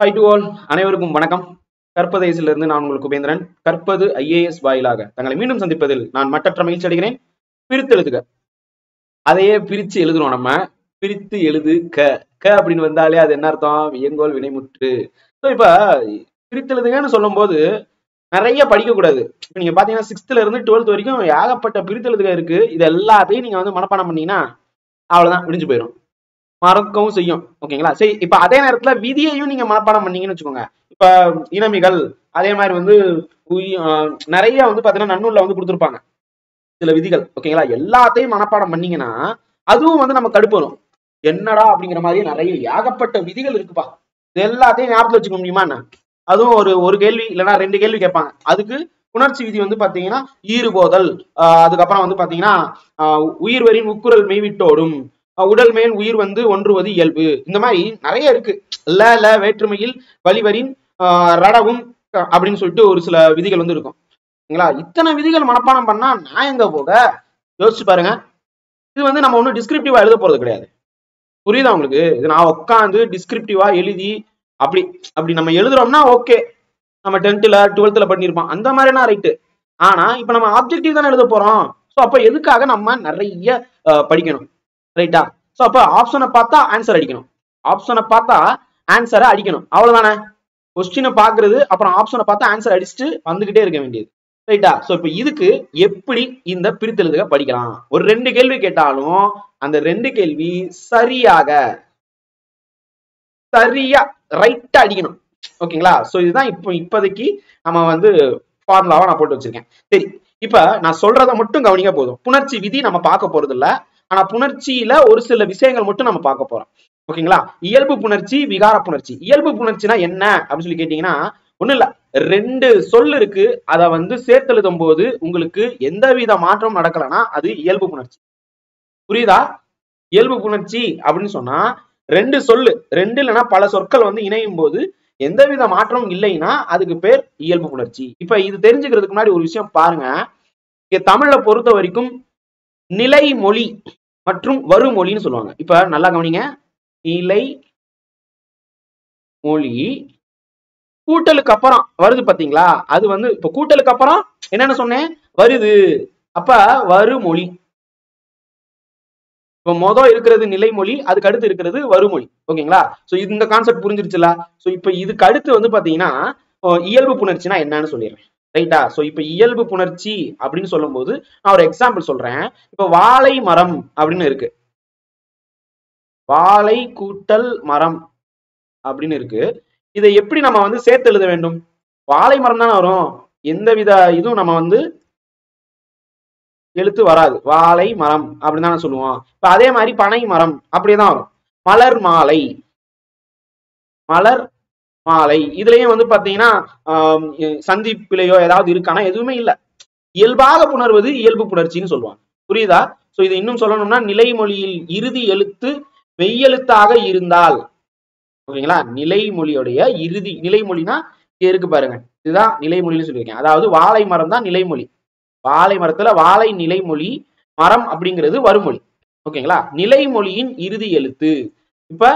Hi to all, அனைவருக்கும் வணக்கம். கற்பதைசிலிருந்து நான் உங்களுக்கு உபேந்திரன். கற்பது ஐஏஎஸ் வாயிலாக தங்களை மீண்டும் சந்திப்பதில் நான் மட்டற்ற மகிழ்ச்சி அடைகிறேன். பிரித்து எழுதுக, அதையே பிரித்து எழுதுறோம். நம்ம பிரித்து எழுது க க அப்படின்னு வந்தாலே அது என்ன அர்த்தம்? வியங்கோல் வினைமுற்று. ஸோ இப்ப பிரித்து எழுதுகன்னு சொல்லும் போது நிறைய படிக்க கூடாது. இப்ப நீங்க பாத்தீங்கன்னா 6th இருந்து 12th வரைக்கும் ஏகப்பட்ட பிரித்து எழுதுக இருக்கு. இது எல்லாத்தையும் நீங்க வந்து மனப்பாடம் பண்ணீங்கன்னா அவ்வளவுதான், விடிஞ்சு போயிடும், மறக்கவும் செய்யும். ஓகேங்களா? சரி, இப்ப அதே நேரத்துல விதியையும் நீங்க மனப்பாடம் பண்ணீங்கன்னு வச்சுக்கோங்க. இப்ப இனமிகள் அதே மாதிரி வந்து நிறைய வந்து பாத்தீங்கன்னா நன்னூல்ல வந்து கொடுத்துருப்பாங்க சில விதிகள். ஓகேங்களா? எல்லாத்தையும் மனப்பாடம் பண்ணீங்கன்னா அதுவும் வந்து நம்ம கடுப்பு வரும். என்னடா அப்படிங்கிற மாதிரி நிறைய ஏகப்பட்ட விதிகள் இருக்குப்பா, இது எல்லாத்தையும் ஞாபகத்துல வச்சுக்க முடியுமா என்ன? அதுவும் ஒரு கேள்வி இல்லைன்னா 2 கேள்வி கேட்பாங்க. அதுக்கு புணர்ச்சி விதி வந்து பாத்தீங்கன்னா ஈறுபோதல், அதுக்கப்புறம் வந்து பாத்தீங்கன்னா உயிர்வரின் உக்குரல் மெய்விட்டோடும், உடல் மேல் உயிர் வந்து ஒன்றுவது இயல்பு. இந்த மாதிரி நிறைய இருக்கு. ல வேற்றுமையில் வலிவரின் ரடவும் அப்படின்னு சொல்லிட்டு ஒரு சில விதிகள் வந்து இருக்கும். சரிங்களா? இத்தனை விதிகள் மனப்பாடம் பண்ணா நான் எங்க போக? யோசிச்சு பாருங்க. இது வந்து நம்ம ஒன்றும் டிஸ்கிரிப்டிவா எழுத போறது கிடையாது. புரியுதா உங்களுக்கு? இது நான் உட்காந்து டிஸ்கிரிப்டிவா எழுதி அப்படி நம்ம எழுதுறோம்னா ஓகே, நம்ம 10th 12th பண்ணிருப்போம், அந்த மாதிரினா ரைட்டு. ஆனா இப்ப நம்ம ஆப்ஜெக்டிவ் தானே எழுத போறோம். ஸோ அப்ப எதுக்காக நம்ம நிறைய படிக்கணும்? ரைட்டா? ஸோ அப்ப ஆப்ஷனை பார்த்தா ஆன்சர் அடிக்கணும், ஆப்ஷனை பார்த்தா ஆன்சரை அடிக்கணும், அவ்வளவுதானே. கொஸ்டினை பாக்குறது, அப்புறம் ஆப்ஷனை பார்த்தா ஆன்சர் அடிச்சுட்டு வந்துகிட்டே இருக்க வேண்டியது. ரைட்டா? ஸோ இப்ப இதுக்கு எப்படி இந்த பிரித்தெழுதுக படிக்கலாம்? ஒரு 2 கேள்வி கேட்டாலும் அந்த 2 கேள்வி சரியா ரைட்டா அடிக்கணும். ஓகேங்களா? சோ இதுதான் இப்போதைக்கு நம்ம வந்து ஃபார்முலாவா நான் போட்டு வச்சிருக்கேன். சரி, இப்ப நான் சொல்றதை மட்டும் கவனிக்க போதும். புணர்ச்சி விதி நம்ம பார்க்க போறது இல்ல, ஆனா புணர்ச்சியில ஒரு சில விஷயங்கள் மட்டும் நம்ம பார்க்க போறோம். ஓகேங்களா? இயல்பு புணர்ச்சி, விகார புணர்ச்சி. இயல்பு புணர்ச்சினா என்ன அப்படின்னு சொல்லி கேட்டீங்கன்னா ஒண்ணும் இல்ல, 2 சொல் இருக்கு, அதை வந்து சேர்த்து எழுதும் போது உங்களுக்கு எந்தவித மாற்றம் நடக்கலன்னா அது இயல்பு புணர்ச்சி. புரியுதா? இயல்பு புணர்ச்சி அப்படின்னு சொன்னா 2 சொல்லு, 2 இல்லைன்னா பல சொற்கள் வந்து இணையும் போது எந்தவித மாற்றம் இல்லைன்னா அதுக்கு பேர் இயல்பு புணர்ச்சி. இப்ப இது தெரிஞ்சுக்கிறதுக்கு முன்னாடி ஒரு விஷயம் பாருங்க. இங்க தமிழ்ல பொறுத்த வரைக்கும் நிலை மொழி மற்றும் வருமொழின்னு சொல்லுவாங்க. இப்ப நல்லா கவனிங்க. நிலை மொழி கூட்டலுக்கு அப்புறம் வருது பாத்தீங்களா? அது வந்து இப்ப கூட்டலுக்கு அப்புறம் என்னன்னு சொன்னேன்? வருது. அப்ப வருமொழி. இப்ப மொதல் இருக்கிறது நிலைமொழி, அதுக்கு அடுத்து இருக்கிறது வருமொழி. ஓகேங்களா? சோ இந்த கான்செப்ட் புரிஞ்சிருச்சுல? சோ இப்ப இதுக்கு அடுத்து வந்து பாத்தீங்கன்னா இயல்பு புணர்ச்சினா என்னன்னு சொல்லிடுறேன். ரைட்டா? சோ இப்ப இயல்பு புணர்ச்சி அப்படின்னு சொல்லும் போது நான் ஒரு எக்ஸாம்பிள் சொல்றேன். இப்ப வாழை மரம் அப்படின்னு இருக்கு, வாழை கூட்டல் மரம் அப்படின்னு இருக்கு. இதை எப்படி நம்ம வந்து சேர்த்து எழுத வேண்டும்? வாழை மரம் தானே வரும், எந்தவித இதுவும் நம்ம வந்து எழுத்து வராது. வாழை மரம் அப்படின்னு தானே சொல்லுவோம். இப்ப அதே மாதிரி பனை மரம் அப்படியேதான் வரும். மலர் மாலை, மலர் மாலை. இதுலயும் வந்து பாத்தீங்கன்னா சந்திப்பிலையோ ஏதாவது இருக்கானா? எதுவுமே இல்ல. இயல்பாக புணர்வது இயல்பு புணர்ச்சின்னு சொல்லுவாங்க. புரியுதா? சோ இது இன்னும் சொல்லணும்னா நிலைமொழியில் இறுதி எழுத்து மெய்யெழுத்தாக இருந்தால், ஓகேங்களா, நிலைமொழியுடைய இறுதி, நிலைமொழினா இருக்கு பாருங்க, இதுதான் நிலைமொழின்னு சொல்லியிருக்கேன். அதாவது வாழை மரம் தான் நிலைமொழி. வாழை மரத்துல வாழை நிலைமொழி, மரம் அப்படிங்கிறது வருமொழி. ஓகேங்களா? நிலைமொழியின் இறுதி எழுத்து இப்ப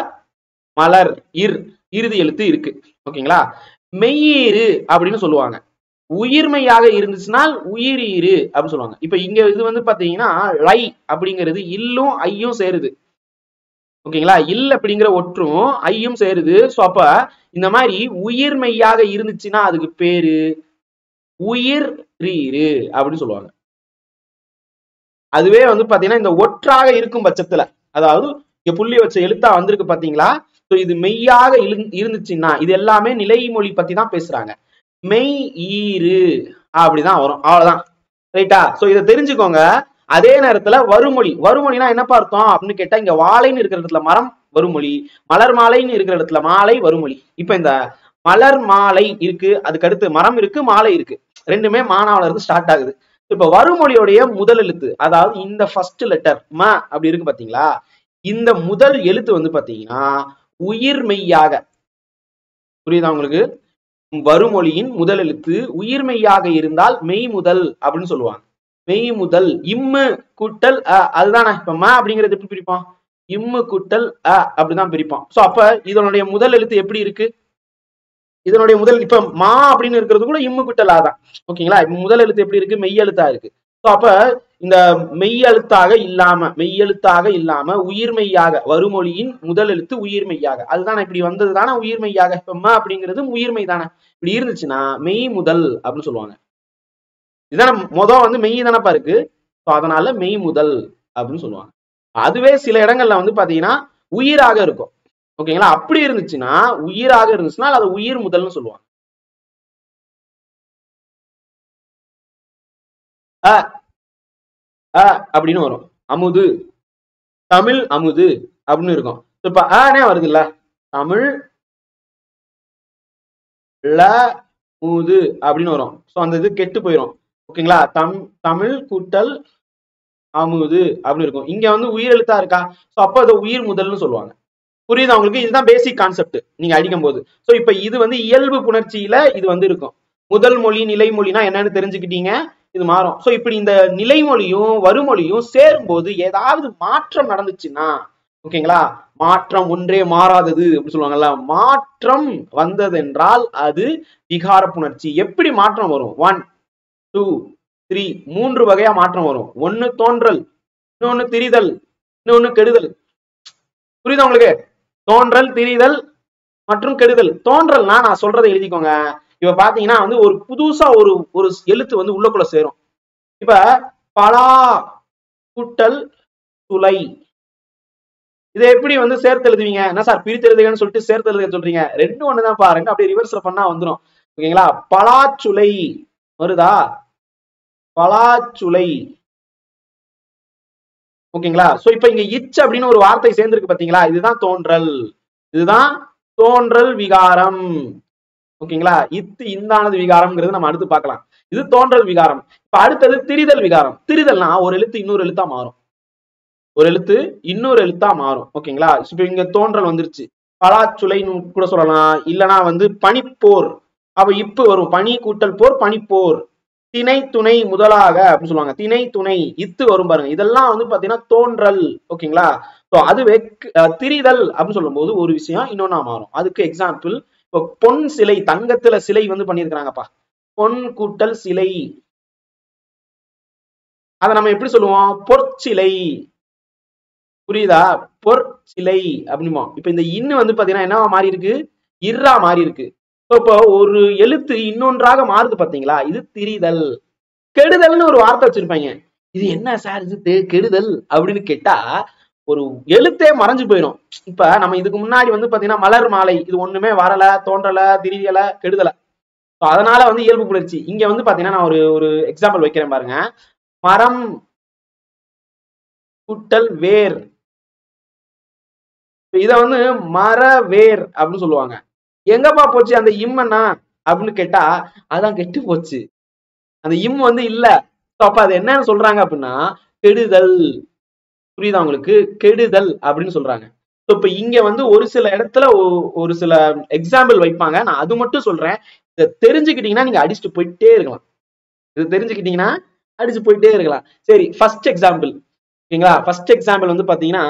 மலர் இறுதி எழுத்து இருக்கு. ஓகேங்களா? மெய்யீறு அப்படின்னு சொல்லுவாங்க. உயிர்மையாக இருந்துச்சுன்னா உயிரீறு அப்படின்னு சொல்லுவாங்க. இப்ப இங்க இது வந்து பாத்தீங்கன்னா லை அப்படிங்கிறது இல்லும் ஐயும் சேருது. ஓகேங்களா? இல் அப்படிங்கிற ஒற்றும் ஐயும் சேருது. சோ அப்ப இந்த மாதிரி உயிர்மெய்யாக இருந்துச்சுன்னா அதுக்கு பேரு உயிர் ரீரு அப்படின்னு சொல்லுவாங்க. அதுவே வந்து பாத்தீங்கன்னா இந்த ஒற்றாக இருக்கும் பட்சத்துல, அதாவது இங்க புள்ளி வச்ச எழுத்தா வந்திருக்கு பாத்தீங்களா? சோ இது மெய்யாக இருந்துச்சுன்னா, இது எல்லாமே நிலைமொழி பத்தி தான் பேசுறாங்க. மெய் ஈறு அப்படிதான் வரும், அவ்வளவுதான். ரைட்டா? சோ இதை தெரிஞ்சுக்கோங்க. அதே நேரத்துல வருமொழி, வருமொழினா என்னப்பா அர்த்தம் அப்படின்னு கேட்டா, இங்க வாழைன்னு இருக்கிற இடத்துல மரம் வருமொழி, மலர் மாலைன்னு இருக்கிற இடத்துல மாலை வருமொழி. இப்ப இந்த மலர் மாலை இருக்கு, அதுக்கு அடுத்து மரம் இருக்கு, மாலை இருக்கு, ரெண்டுமே மானாவில இருந்து ஸ்டார்ட் ஆகுது. இப்ப வருமொழியுடைய முதல் எழுத்து, அதாவது இந்த ஃபர்ஸ்ட் லெட்டர் ம அப்படி இருக்கு பாத்தீங்களா? இந்த முதல் எழுத்து வந்து பாத்தீங்கன்னா உயிர் மெய்யாக, புரியுதா உங்களுக்கு? வருமொழியின் முதல் எழுத்து உயிர்மெய்யாக இருந்தால் மெய் முதல் அப்படின்னு சொல்லுவாங்க. மெய் முதல். இம்மு கூட்டல் அ, அதுதானே. இப்ப ம அப்படிங்கிறது எப்படி பிரிப்போம்? இம்மு கூட்டல் அ அப்படிதான் பிரிப்போம். சோ அப்ப இதனுடைய முதல் எழுத்து எப்படி இருக்கு? இதனுடைய முதல் இப்ப மா அப்படின்னு இருக்கிறது கூட இம்மு குட்டலா தான். ஓகேங்களா? இப்ப முதல் எழுத்து எப்படி இருக்கு? மெய் எழுத்தா இருக்கு. சோ அப்ப இந்த மெய்யெழுத்தாக இல்லாம உயிர்மெய்யாக வருமொழியின் முதல் எழுத்து உயிர்மெய்யாக, அதுதானே இப்படி வந்தது தானே உயிர்மெய்யாக. இப்ப ம அப்படிங்கிறது உயிர்மெய் தானே. இப்படி இருந்துச்சுன்னா மெய் முதல் அப்படின்னு சொல்லுவாங்க. இதுதானே வந்து மெய் தானப்பா இருக்கு. அதனால மெய் முதல் அப்படின்னு சொல்லுவாங்க. அதுவே சில இடங்கள்ல வந்து பாத்தீங்கன்னா உயிராக இருக்கும். ஓகேங்களா? அப்படி இருந்துச்சுன்னா உயிராக இருந்துச்சுன்னா அது உயிர் முதல்னு சொல்லுவாங்க. அப்படின்னு வரும். அமுது, தமிழ் அமுது அப்படின்னு இருக்கும். இப்ப ஆனே வருது இல்ல, தமிழ் ல முது அப்படின்னு வரும். சோ அந்த இது கெட்டு போயிடும். ஓகேங்களா? தமிழ் கூட்டல் அமுது அப்படின்னு இருக்கும். இங்க வந்து உயிர் எழுத்தா இருக்கா, சோ அப்ப அது உயிர் முதல்னு சொல்லுவாங்க. புரியுதா உங்களுக்கு? இதுதான் பேசிக் கான்செப்ட் நீங்க அடிக்கும் போது. சோ இப்ப இது வந்து இயல்பு புணர்ச்சியில இது வந்து இருக்கும். முதல் மொழி நிலைமொழினா என்னன்னு தெரிஞ்சுக்கிட்டீங்க. இது மாறும். சோ இப்படி இந்த நிலைமொழியும் வருமொழியும் சேரும் போது ஏதாவது மாற்றம் நடந்துச்சுன்னா, ஓகேங்களா, மாற்றம் ஒன்றே மாறாதது அப்படின்னு சொல்லுவாங்கல்ல, மாற்றம் வந்தது என்றால் அது விகார புணர்ச்சி. எப்படி மாற்றம் வரும்? 1 2 3 மூன்று வகையா மாற்றம் வரும். ஒன்னு தோன்றல், இன்னொன்னு திரிதல், இன்னொன்னு கெடுதல். புரியுதா உங்களுக்கு? தோன்றல், திரிதல் மற்றும் கெடுதல். தோன்றல்னா நான் சொல்றதை எழுதிக்கோங்க. இப்ப பாத்தீங்கன்னா வந்து ஒரு புதுசா ஒரு ஒரு எழுத்து வந்து உள்ளக்குள்ள சேரும். இப்ப பலா கூட்டல் துளை, இதை எப்படி வந்து சேர்த்து எழுதுவீங்க? என்ன சார் பிரித்து எழுதுகன்னு சொல்லிட்டு சேர்த்து எழுத சொல்றீங்க? ரெண்டும் ஒண்ணுதான் பாருங்க. அப்படியே ரிவர்ஸ்ல பண்ணா வந்துடும். ஓகேங்களா? பலாச்சுளை வருதா? பலாச்சுளை. ஓகேங்களா? சோ இப்ப இங்க இச் அப்படின்னு ஒரு வார்த்தை சேர்ந்திருக்கு பாத்தீங்களா? இதுதான் தோன்றல். இதுதான் தோன்றல் விகாரம். ஓகேங்களா? இத்து இந்தானது விகாரம்ங்கிறது நம்ம அடுத்து பார்க்கலாம். இது தோன்றல் விகாரம். இப்ப அடுத்தது திரிதல் விகாரம். திரிதல்னா ஒரு எழுத்து இன்னொரு எழுத்தா மாறும். ஒரு எழுத்து இன்னொரு எழுத்தா மாறும். ஓகேங்களா? இப்ப இங்க தோன்றல் வந்துருச்சு. பலாச்சுளைன்னு கூட சொல்லலாம். இல்லனா வந்து பனிப்போர். அப்ப இப்பு வரும். பனி கூட்டல் போர், பனிப்போர். திணை துணை முதலாக அப்படின்னு சொல்லுவாங்க. திணை துணை இத்து வரும் பாருங்க. இதெல்லாம் வந்து பாத்தீங்கன்னா தோன்றல். ஓகேங்களா? அதுவே திரிதல் அப்படின்னு சொல்லும் போது ஒரு விஷயம் இன்னொன்னா மாறும். அதுக்கு எக்ஸாம்பிள், இப்போ பொன் சிலை, தங்கத்துல சிலை வந்து பண்ணிருக்கிறாங்கப்பா. பொன் கூட்டல் சிலை, அதை நம்ம எப்படி சொல்லுவோம்? பொற்சிலை. புரியுதா? பொற்சிலை அப்படிமா. இப்ப இந்த இன்னு வந்து பாத்தீங்கன்னா என்னவா மாறி இருக்கு? இர்ரா மாறி இருக்கு. இப்போ ஒரு எழுத்து இன்னொன்றாக மாறுது பாத்தீங்களா? இது திரிதல். கெடுதல்னு ஒரு வார்த்தை வச்சிருப்பாங்க. இது என்ன சார் இது கெடுதல் அப்படின்னு கேட்டா ஒரு எழுத்தே மறைஞ்சு போயிடும். இப்ப நம்ம இதுக்கு முன்னாடி வந்து பாத்தீங்கன்னா மலர் மாலை, இது ஒண்ணுமே வரல, தோன்றல, திரியல, கெடுதல. அதனால வந்து இயல்பு புணர்ச்சி. இங்க வந்து பாத்தீங்கன்னா நான் ஒரு ஒரு எக்ஸாம்பிள் வைக்கிறேன் பாருங்க. மரம் கூட்டல் வேர், இத வந்து மர வேர் அப்படின்னு சொல்லுவாங்க. எங்கப்பா போச்சு அந்த இம்மன்னா அப்படின்னு கேட்டா அதான் கெட்டு போச்சு. அந்த இம் வந்து இல்ல. அப்ப அது என்ன சொல்றாங்க அப்படின்னா கெடுதல். புரியுதா உங்களுக்கு? கெடுதல் அப்படின்னு சொல்றாங்க. இப்ப இங்க வந்து ஒரு சில இடத்துல ஒரு சில எக்ஸாம்பிள் வைப்பாங்க. நான் அது மட்டும் சொல்றேன். இதை தெரிஞ்சுக்கிட்டீங்கன்னா நீங்க அடிச்சுட்டு போயிட்டே இருக்கலாம். இது தெரிஞ்சுக்கிட்டீங்கன்னா அடிச்சு போயிட்டே இருக்கலாம். சரி, ஃபர்ஸ்ட் எக்ஸாம்பிள். ஓகேங்களா? ஃபர்ஸ்ட் எக்ஸாம்பிள் வந்து பாத்தீங்கன்னா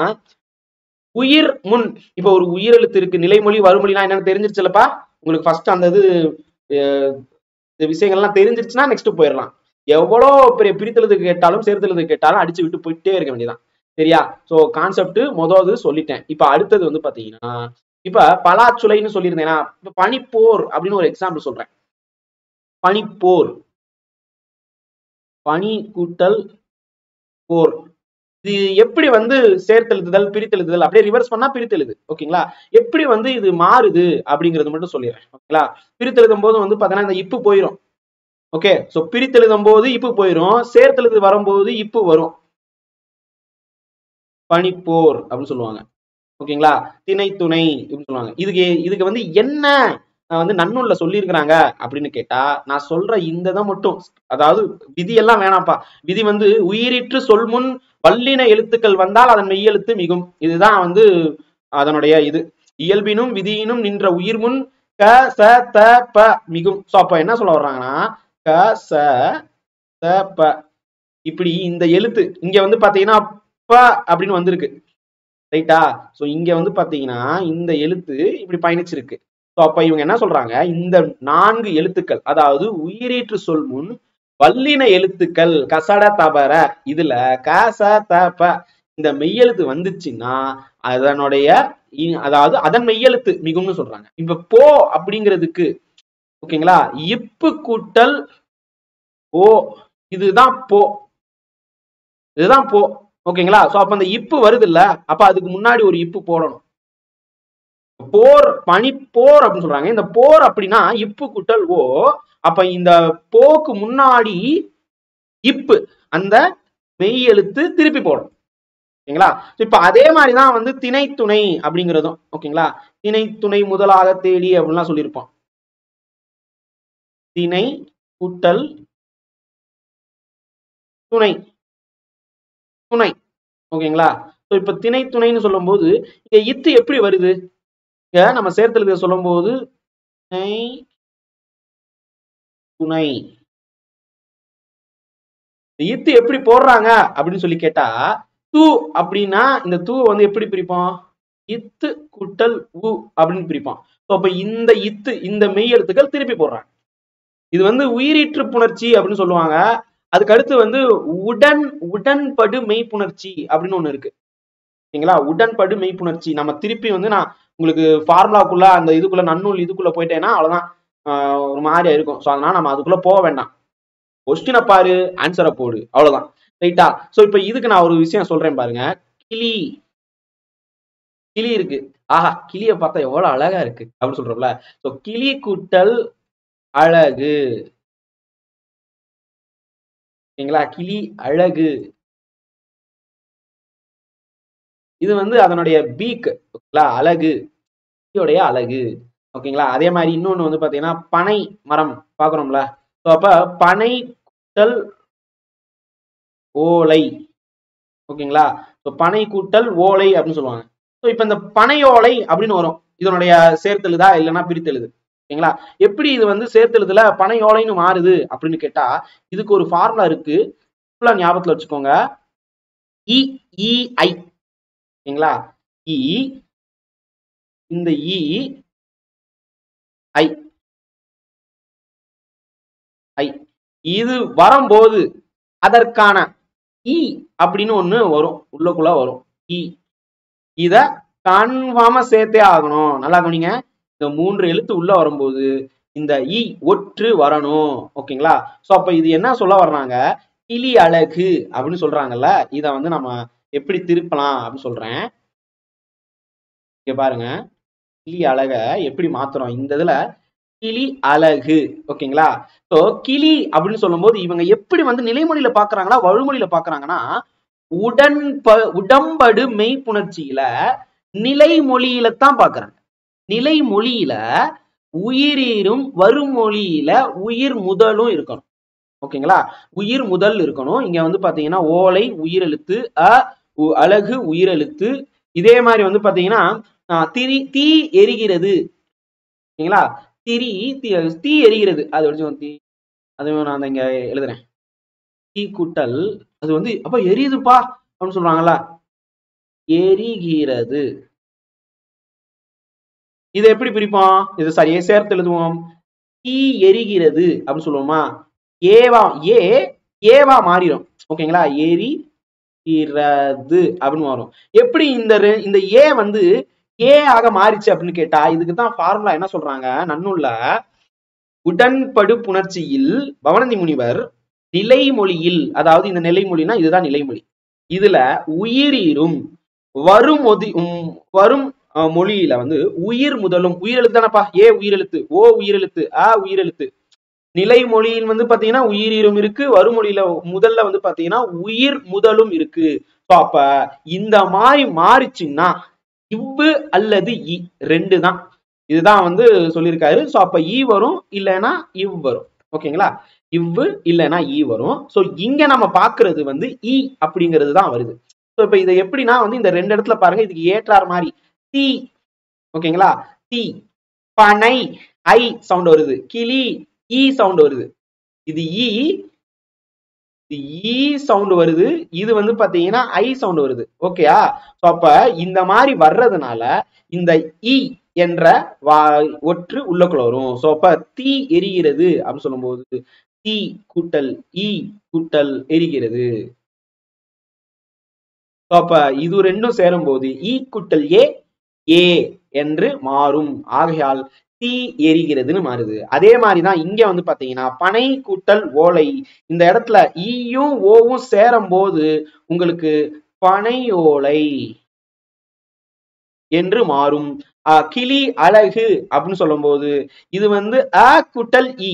உயிர் முன். இப்ப ஒரு உயிர் எழுத்து இருக்கு. நிலைமொழி வருமொழினா என்னன்னு தெரிஞ்சிருச்சுலப்பா உங்களுக்கு. ஃபர்ஸ்ட் அந்த இது விஷயங்கள்லாம் தெரிஞ்சிருச்சுன்னா நெக்ஸ்ட் போயிடலாம். எவ்வளவு பெரிய பிரித்தெழுது கேட்டாலும் சேர்த்தெழுது கேட்டாலும் அடிச்சு விட்டு போயிட்டே இருக்க வேண்டியதான். சரியா? சோ கான்செப்ட் முதல்ல சொல்லிட்டேன். இப்ப அடுத்தது வந்து பாத்தீங்கன்னா இப்ப பலாச்சுளைன்னு சொல்லியிருந்தேன்னா, இப்ப பனிப்போர் அப்படின்னு ஒரு எக்ஸாம்பிள் சொல்றேன். பனிப்போர், பனி கூட்டல் போர். இது எப்படி வந்து சேர்த்தெழுதுதல் பிரித்தெழுதுதல் அப்படியே ரிவர்ஸ் பண்ணா பிரித்தெழுது. ஓகேங்களா? எப்படி வந்து இது மாறுது அப்படிங்கறது மட்டும் சொல்லிடுறேன். ஓகேங்களா? பிரித்தெழுதும் போது வந்து பாத்தீங்கன்னா இந்த இப்பு போயிடும். ஓகே, சோ பிரித்தெழுதும் போது இப்பு போயிடும், சேர்த்தெழுது வரும்போது இப்பு வரும். பனிப்போர் அப்படின்னு சொல்லுவாங்க. ஓகேங்களா? திணை துணை அப்படின்னு சொல்லுவாங்க. இதுக்கு வந்து என்ன வந்து நன்னூல்ல சொல்லியிருக்கிறாங்க அப்படின்னு கேட்டா, நான் சொல்ற இந்த இதை மட்டும், அதாவது விதி எல்லாம் வேணாம்ப்பா. விதி வந்து உயிரிற்று சொல்முன் வல்லின எழுத்துக்கள் வந்தால் அதன் மெய்யெழுத்து மிகும். இதுதான் வந்து அதனுடைய இது. இயல்பினும் விதியினும் நின்ற உயிர் முன் க ச த ப மிகும். சோ அப்ப என்ன சொல்ல வர்றாங்கன்னா க ச த ப, இப்படி இந்த எழுத்து இங்க வந்து பாத்தீங்கன்னா ப அப்படின்னு வந்திருக்கு. ரைட்டா? சோ இங்க வந்து பாத்தீங்கன்னா இந்த எழுத்து இப்படி பயணிச்சிருக்கு. சோ அப்ப இவங்க என்ன சொல்றாங்க, இந்த 4 எழுத்துக்கள், அதாவது உயிரீற்று சொல் முன் வல்லின எழுத்துக்கள் கசட தபர, இதுல கச தப இந்த மெய்யெழுத்து வந்துச்சுன்னா அதனுடைய அதாவது அதன் மெய்யெழுத்து மிகும்னு சொல்றாங்க. இப்ப போ அப்படிங்கிறதுக்கு ஓகேங்களா, இப்பு கூட்டல் ஓ, இதுதான் போ, இதுதான் போ. ஓகேங்களா, சோ அப்ப அந்த இப்பு வருது இல்ல, அப்ப அதுக்கு முன்னாடி ஒரு இப்பு போடணும். போர், பனி போர் அப்படின்னு சொல்றாங்க. இந்த போர் அப்படின்னா இப்பு கூட்டல் ஓ, அப்ப இந்த போக்கு முன்னாடி இப்பு, அந்த மெய் எழுத்து திருப்பி போடும். ஓகேங்களா, இப்ப அதே மாதிரிதான் வந்து திணை துணை அப்படிங்கிறதும். ஓகேங்களா, திணை துணை முதலாக தேடி அப்படின்லாம் சொல்லியிருப்போம். திணை கூட்டல் துணை, துணை. ஓகேங்களா, இப்ப திணை துணைன்னு சொல்லும் போது இங்க இத்து எப்படி வருது, நம்ம சேர்த்தெழுத சொல்லும் போது துணை இத்து எப்படி போடுறாங்க அப்படின்னு சொல்லி கேட்டா, தூ அப்படின்னா இந்த தூ வந்து எப்படி பிரிப்போம், இத்து கூட்டல் உ அப்படின்னு பிரிப்போம். அப்ப இந்த இத்து, இந்த மெய் எழுத்துக்கள் திருப்பி போடுறாங்க. இது வந்து உயிரீற்று புணர்ச்சி அப்படின்னு சொல்லுவாங்க. அதுக்கு அடுத்து வந்து உடன்படு மெய்ப்புணர்ச்சி அப்படின்னு ஒண்ணு இருக்கு. ஓகேங்களா, உடன்படு மெய்ப்புணர்ச்சி. நம்ம திருப்பி வந்து நான் உங்களுக்கு ஃபார்முலாக்குள்ள அந்த இதுக்குள்ள நன்னூல் இதுக்குள்ள போயிட்டேன்னா அவ்வளவுதான், ஒரு மாதிரியா இருக்கும். சோ அதனால நம்ம அதுக்குள்ள போக வேண்டாம். கொஸ்டினை பாரு, ஆன்சரை போடு, அவ்வளவுதான். ரைட்டா, சோ இப்ப இதுக்கு நான் ஒரு விஷயம் சொல்றேன் பாருங்க. கிளி, கிளி இருக்கு, ஆஹா கிளிய பார்த்தா எவ்வளவு அழகா இருக்கு அப்படின்னு சொல்றோம்ல. சோ கிளி கூட்டல் அழகு. ஓகேங்களா, கிளி அழகு, இது வந்து அதனுடைய பீக். ஓகேங்களா, அழகு, கிளியோடைய அழகு. ஓகேங்களா, அதே மாதிரி இன்னொன்னு வந்து பாத்தீங்கன்னா பனை மரம் பாக்குறோம்ல. அப்ப பனை கூட்டல் ஓலை. ஓகேங்களா, பனை கூட்டல் ஓலை அப்படின்னு சொல்லுவாங்க. இப்ப இந்த பனையோலை அப்படின்னு வரும், இதனுடைய சேர்த்தெழுதா இல்லைன்னா பிரித்தெழுது. ஓகேங்களா, எப்படி இது வந்து சேர்த்தெழுதுல பனையோலைன்னு மாறுது அப்படின்னு கேட்டா, இதுக்கு ஒரு ஃபார்முலா இருக்கு, ஞாபகத்துல வச்சுக்கோங்க. இ இ ஐ. ஓகேங்களா, இ, இந்த இ ஐ ஐ இது வரும்போது அதற்கான இ அப்படின்னு ஒண்ணு வரும், உள்ளக்குள்ள வரும் இ. இத கன்ஃபார்மா சேர்த்தே ஆகணும். நல்லா கவனிங்க, இந்த 3 எழுத்து உள்ள வரும்போது இந்த இ ஒற்று வரணும். ஓகேங்களா, சோ அப்ப இது என்ன சொல்ல வர்றாங்க, கிளி அழகு அப்படின்னு சொல்றாங்கல்ல, இத வந்து நம்ம எப்படி திருப்பலாம் அப்படின்னு சொல்றேன். இங்க பாருங்க, கிளி அழக எப்படி மாத்துறோம், இந்த இதுல கிளி அழகு. ஓகேங்களா, சோ கிளி அப்படின்னு சொல்லும் போது இவங்க எப்படி வந்து நிலைமொழியில பாக்குறாங்கன்னா வழுமொழியில பாக்குறாங்கன்னா, உடம்படு மெய்ப்புணர்ச்சியில நிலைமொழியில தான் பாக்குறாங்க. நிலைமொழியில உயிரீரும் வருமொழியில உயிர் முதலும் இருக்கணும். ஓகேங்களா, உயிர் முதல் இருக்கணும். இங்க வந்து பாத்தீங்கன்னா ஓலை உயிரெழுத்து, அழகு உயிரெழுத்து. இதே மாதிரி வந்து பாத்தீங்கன்னா தீ எரிகிறது. ஓகேங்களா, தீ எரிகிறது, அது தீ, அதுவும் நான் இங்க எழுதுறேன். தீ கூட்டல் அது வந்து அப்ப எரியுதுப்பா அப்படின்னு சொல்றாங்கல்ல, எரிகிறது. இதை எப்படி பிரிப்போம், இது சரியே சேர்த்து எழுதுவோம். தீ எரிகிறது அப்படின்னு சொல்லுவோமா, ஏவா ஏவா மாறிடும். ஓகேங்களா, எரிகிறது அப்படின்னு வரும். எப்படி இந்த ஏ வந்து ஏ ஆக மாறிச்சு அப்படின்னு கேட்டா, இதுக்குதான் ஃபார்முலா என்ன சொல்றாங்க நன்னூல்ல, உடன்படு புணர்ச்சியில் பவனந்தி முனிவர் நிலைமொழியில், அதாவது இந்த நிலைமொழினா இதுதான் நிலைமொழி, இதுல உயிரீரும் வரும் மொழியில வந்து உயிர் முதலும், உயிரெழுத்து தானப்பா, ஏ உயிரெழுத்து, ஓ உயிரெழுத்து, அ உயிரெழுத்து. நிலைமொழியில் வந்து பாத்தீங்கன்னா உயிரீரும் இருக்கு, வருமொழியில முதல்ல வந்து பாத்தீங்கன்னா உயிர் முதலும் இருக்கு. அப்ப இந்த மாதிரி மாறிச்சுன்னா இவ்வு அல்லது இ ரெண்டு தான், இதுதான் வந்து சொல்லியிருக்காரு. சோ அப்ப ஈ வரும், இல்லைன்னா இவ் வரும். ஓகேங்களா, இவ்வு இல்லைன்னா ஈ வரும். சோ இங்க நம்ம பாக்குறது வந்து ஈ அப்படிங்கிறது தான் வருது. சோ இப்ப இதை எப்படின்னா வந்து இந்த 2 இடத்துல பாருங்க, இதுக்கு ஏற்றார் மாதிரி தீ. ஓகேங்களா, தீ, பனை ஐ சவுண்ட் வருது, கிளி ஈ சவுண்ட் வருது, இது ஈ சவுண்ட் வருது, இது வந்து பாத்தீங்கன்னா ஐ சவுண்ட் வருது. ஓகேயா, சோ அப்ப இந்த மாதிரி வர்றதுனால இந்த இ என்ற ஒற்று உள்ளக்குள்ள வரும். சோ அப்ப தீ எரிகிறது அப்படின்னு சொல்லும் போது தீ கூட்டல் ஈ கூட்டல் எரிகிறது. அப்ப இது ரெண்டும் சேரும் போது ஈ கூட்டல் ஏ என்று மாறும். ஆகையால் தீ எரிகிறதுன்னு மாறுது. அதே மாதிரிதான் இங்க வந்து பாத்தீங்கன்னா பனை கூட்டல் ஓலை, இந்த இடத்துல ஈயும் ஓவும் சேரும் போது உங்களுக்கு பனை ஓலை என்று மாறும். கிளி அழகு அப்படின்னு சொல்லும் போது இது வந்து அ கூட்டல் இ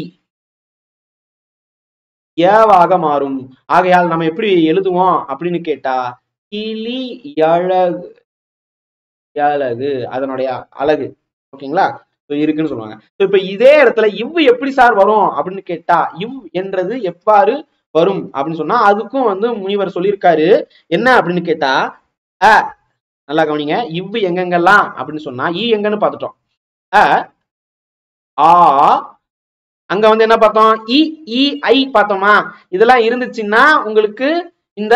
ஏவாக மாறும். ஆகையால் நம்ம எப்படி எழுதுவோம் அப்படின்னு கேட்டா கிளி அழகு, அழகு அதனுடைய அழகு. ஓகேங்களா, இருக்குன்னு சொல்லுவாங்க. இப்ப இதே இடத்துல இவ் எப்படி சார் வரும் அப்படின்னு கேட்டா இவ் என்றது எவ்வாறு வரும் அப்படின்னு சொன்னா அதுக்கும் வந்து முனிவர் சொல்லியிருக்காரு. என்ன அப்படின்னு கேட்டா நல்லா கவனிங்க, இவ் எங்கெங்கெல்லாம் அப்படின்னு சொன்னா ஈ எங்கன்னு பார்த்துட்டோம். ஆ அங்க வந்து என்ன பார்த்தோம், இ ஐ பார்த்தோமா. இதெல்லாம் இருந்துச்சுன்னா உங்களுக்கு இந்த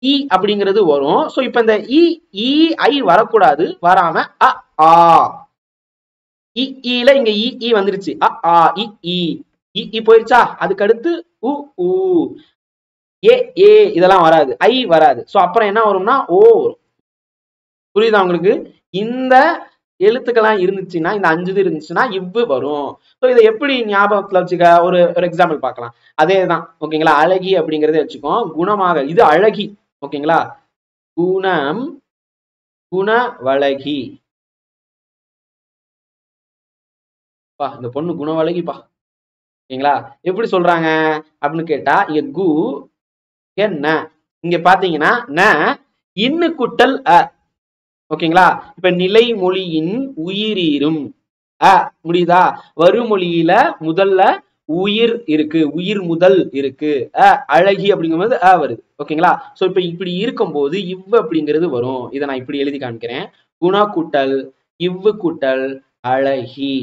இ அப்படிங்கிறது வரும். சோ இப்ப இந்த இ ஐ வரக்கூடாது, வராம அ ஆ இல இங்க இ வந்துருச்சு. அ ஆ இ போயிருச்சா. அதுக்கு அடுத்து உ ஊ ஏ இதெல்லாம் வராது, ஐ வராது. சோ அப்புறம் என்ன வரும்னா ஓ வரும். புரியுதா உங்களுக்கு? இந்த எழுத்துக்கெல்லாம் இருந்துச்சுன்னா, இந்த 5 இது இருந்துச்சுன்னா இவ்வு வரும். சோ இதை எப்படி ஞாபகத்துல வச்சுக்க, ஒரு எக்ஸாம்பிள் பார்க்கலாம். அதேதான். ஓகேங்களா, அழகி அப்படிங்கறத வச்சுக்கோ. குணமாக இது அழகி. ஓகேங்களா, குணம் குணவழகி. பா இந்த பொண்ணு குணவழகிப்பா. ஓகேங்களா, எப்படி சொல்றாங்க அப்படின்னு கேட்டா இங்க கு என்ன, இங்க பாத்தீங்கன்னா ந இன்னு குட்டல் அ. ஓகேங்களா, இப்ப நிலை மொழியின் உயிரீரும் அ முடியுதா. வருமொழியில முதல்ல உயிர் இருக்கு, உயிர் முதல் இருக்கு. அழகி அப்படிங்கும்போது அ வருது. ஓகேங்களா, சோ இப்ப இப்படி இருக்கும் போது இவ் அப்படிங்கிறது வரும். இதை நான் இப்படி எழுதி காமிக்கிறேன். குண கூட்டல் இவ்வு கூட்டல் அழகி.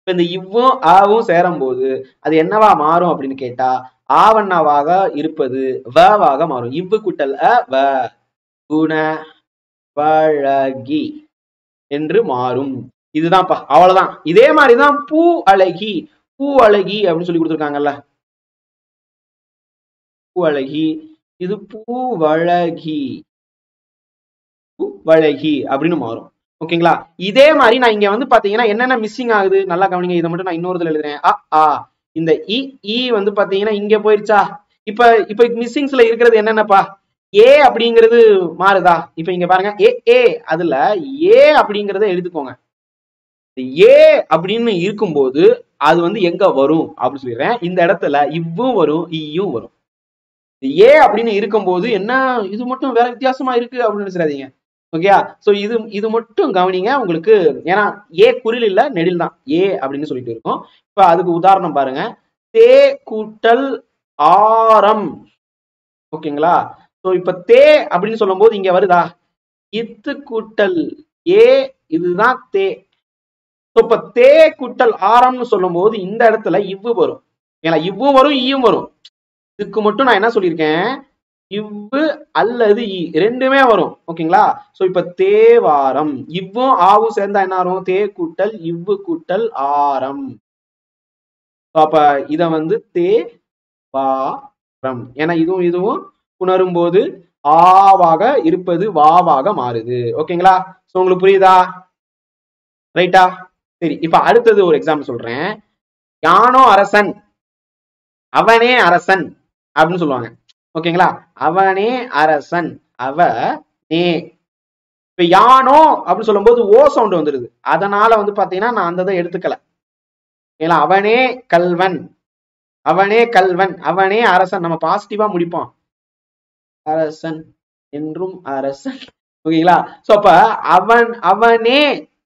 இப்ப இந்த இவ்வும் ஆவும் சேரும் போது அது என்னவா மாறும் அப்படின்னு கேட்டா ஆவண்ணாவாக இருப்பது வாக மாறும். இவ்வு கூட்டல் அ வ குண வழகி என்று மாறும். இதுதான்ப்பா, அவ்வளவுதான். இதே மாதிரிதான் பூ அழகி, பூ அழகி அப்படின்னு சொல்லி கொடுத்துருக்காங்கல்ல, பூ அழகி. இது பூவழகி, பூவழகி அப்படின்னு மாறும். ஓகேங்களா, இதே மாதிரி நான் இங்க வந்து பாத்தீங்கன்னா என்னென்ன மிஸ்ஸிங் ஆகுது நல்லா கவனிங்க. இதை மட்டும் நான் இன்னொரு எழுதுறேன். இந்த இ வந்து பாத்தீங்கன்னா இங்க போயிருச்சா. இப்ப மிஸ்ஸிங்ஸ்ல இருக்கிறது என்னென்னப்பா, ஏ அப்படிங்கிறது மாறுதா. இப்ப இங்க பாருங்க ஏ அதுல ஏ அப்படிங்கறத எழுதுக்கோங்க. ஏ அப்படின்னு இருக்கும்போது அது வந்து எங்க வரும் அப்படின்னு சொல்லிடுறேன். இந்த இடத்துல இவ்வும் வரும் ஈயும் வரும். ஏ அப்படின்னு இருக்கும்போது என்ன, இது மட்டும் வேற வித்தியாசமா இருக்கு அப்படின்னு நினைச்சிடாதீங்க. ஓகே, சோ இது மட்டும் கவனிங்க உங்களுக்கு. ஏன்னா ஏ குறில் இல்ல நெடில் தான் ஏ அப்படின்னு சொல்லிட்டு இருக்கோம். இப்ப அதுக்கு உதாரணம் பாருங்க, தே கூட்டல் ஆரம். ஓகேங்களா, சோ இப்ப தே அப்படின்னு சொல்லும் போது இங்க வருதா இத்து கூட்டல் ஏ, இதுதான் தே. இப்ப தே கூட்டல் ஆரம்னு சொல்லும் போது இந்த இடத்துல இவ்வு வரும். ஏன்னா இவ்வும் வரும் ஈயும் வரும். இதுக்கு மட்டும் நான் என்ன சொல்லியிருக்கேன், இவ்வு அல்லது இ ரெண்டுமே வரும். ஓகேங்களா, சோ இப்ப தேவாரம் இவ்வும் ஆவும் சேர்ந்தா என்ன வரும், தே கூட்டல் இவ்வு கூட்டல் ஆரம். அப்ப இத வந்து தே வாரம். ஏன்னா இதுவும் உணரும் போது ஆவாக இருப்பது வாவாக மாறுது. ஓகேங்களா, சோ உங்களுக்கு புரியுதா, ரைட்டா? சரி, இப்ப அடுத்தது ஒரு எக்ஸாம்பிள் சொல்றேன். யானோ அரசன், அவனே அரசன் அப்படின்னு சொல்லுவாங்க. ஓகேங்களா, அவனே அரசன், அவ நே. இப்ப யானோ அப்படின்னு சொல்லும் போது ஓ சவுண்ட் வந்துருது. அதனால வந்து பாத்தீங்கன்னா நான் அந்த இதை எடுத்துக்கல. ஏன்னா அவனே கல்வன், அவனே கல்வன், அவனே அரசன், நம்ம பாசிட்டிவா முடிப்போம். அரசன் என்றும் அரசன். ஓகேங்களா, சோ அப்ப அவனே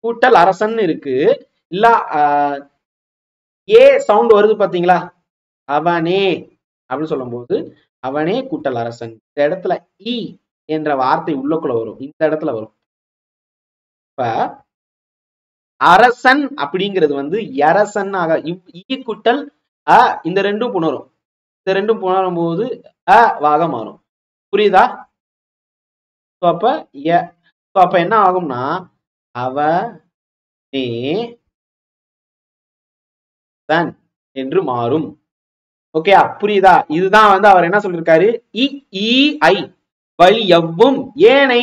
கூட்டல் அரசன் இருக்கு. இல்ல ஏ சவுண்ட் வருது பாத்தீங்களா, அவனே அப்படின்னு சொல்லும் போது அவனே கூட்டல் அரசன். இந்த இடத்துல இ என்ற வார்த்தை உள்ளக்குள்ள வரும், இந்த இடத்துல வரும். இப்ப அரசன் அப்படிங்கிறது வந்து அரசன் ஆக இ கூட்டல் அ, இந்த ரெண்டும் புணரும். இந்த ரெண்டும் புணரும் போது அ வாக மாறும். புரியுதா? அப்ப என்ன ஆகும்னா அவ நே தன் என்று மாறும். ஓகே, புரியுதா? இதுதான் வந்து அவர் என்ன சொல்லிருக்காரு, ஐ வழி எவ்வும் ஏனை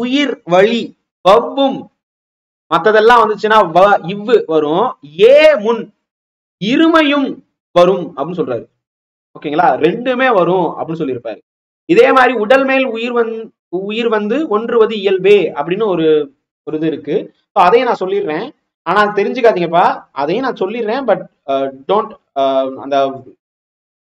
உயிர் வழி வவ்வும், மத்ததெல்லாம் வந்துச்சுன்னா இவ்வு வரும், ஏ முன் இருமையும் வரும் அப்படின்னு சொல்றாரு. ஓகேங்களா, ரெண்டுமே வரும் அப்படின்னு சொல்லியிருப்பாரு. இதே மாதிரி உடல் மேல் உயிர் வந்து ஒன்றுவது இயல்பே அப்படின்னு ஒரு இது இருக்கு. அதையும் நான் சொல்லிடுறேன், ஆனா தெரிஞ்சுக்காதீங்கப்பா, அதையும் நான் சொல்லிடுறேன். பட் டோன்ட் அந்த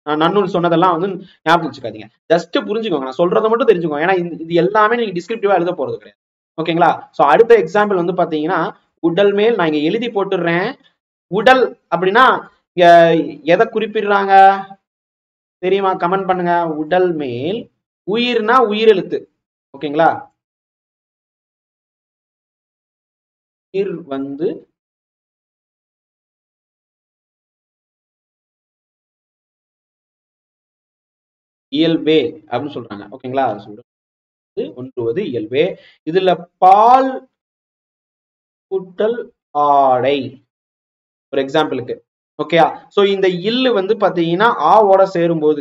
நன்னூல் சொன்னதெல்லாம் வந்து ஞாபகம் வச்சுக்காதீங்க, ஜஸ்ட் புரிஞ்சுக்கோங்க, நான் சொல்றதை மட்டும் தெரிஞ்சுக்கோங்க. ஏன்னா இது எல்லாமே நீங்க டிஸ்கிரிப்டிவா எழுத போறது கிடையாது. ஓகேங்களா? சோ அடுத்த எக்ஸாம்பிள் வந்து பாத்தீங்கன்னா, உடல் மேல், நான் இங்க எழுதி போட்டுடுறேன். உடல் அப்படின்னா இங்க எதை குறிப்பிடுறாங்க தெரியுமா? கமெண்ட் பண்ணுங்க. உடல் மேல் உயிர்னா உயிரெழுத்து. ஓகேங்களா, உயிர் வந்து இயல்பே அப்படின்னு சொல்றாங்க. ஓகேங்களா, ஒன்றுவது இயல்பே. இதுல பால் கூட்டல் ஆடை ஒரு எக்ஸாம்பிளுக்கு. ஓகே, சோ இந்த இல்லு வந்து பாத்தீங்கன்னா ஆவோட சேரும் போது,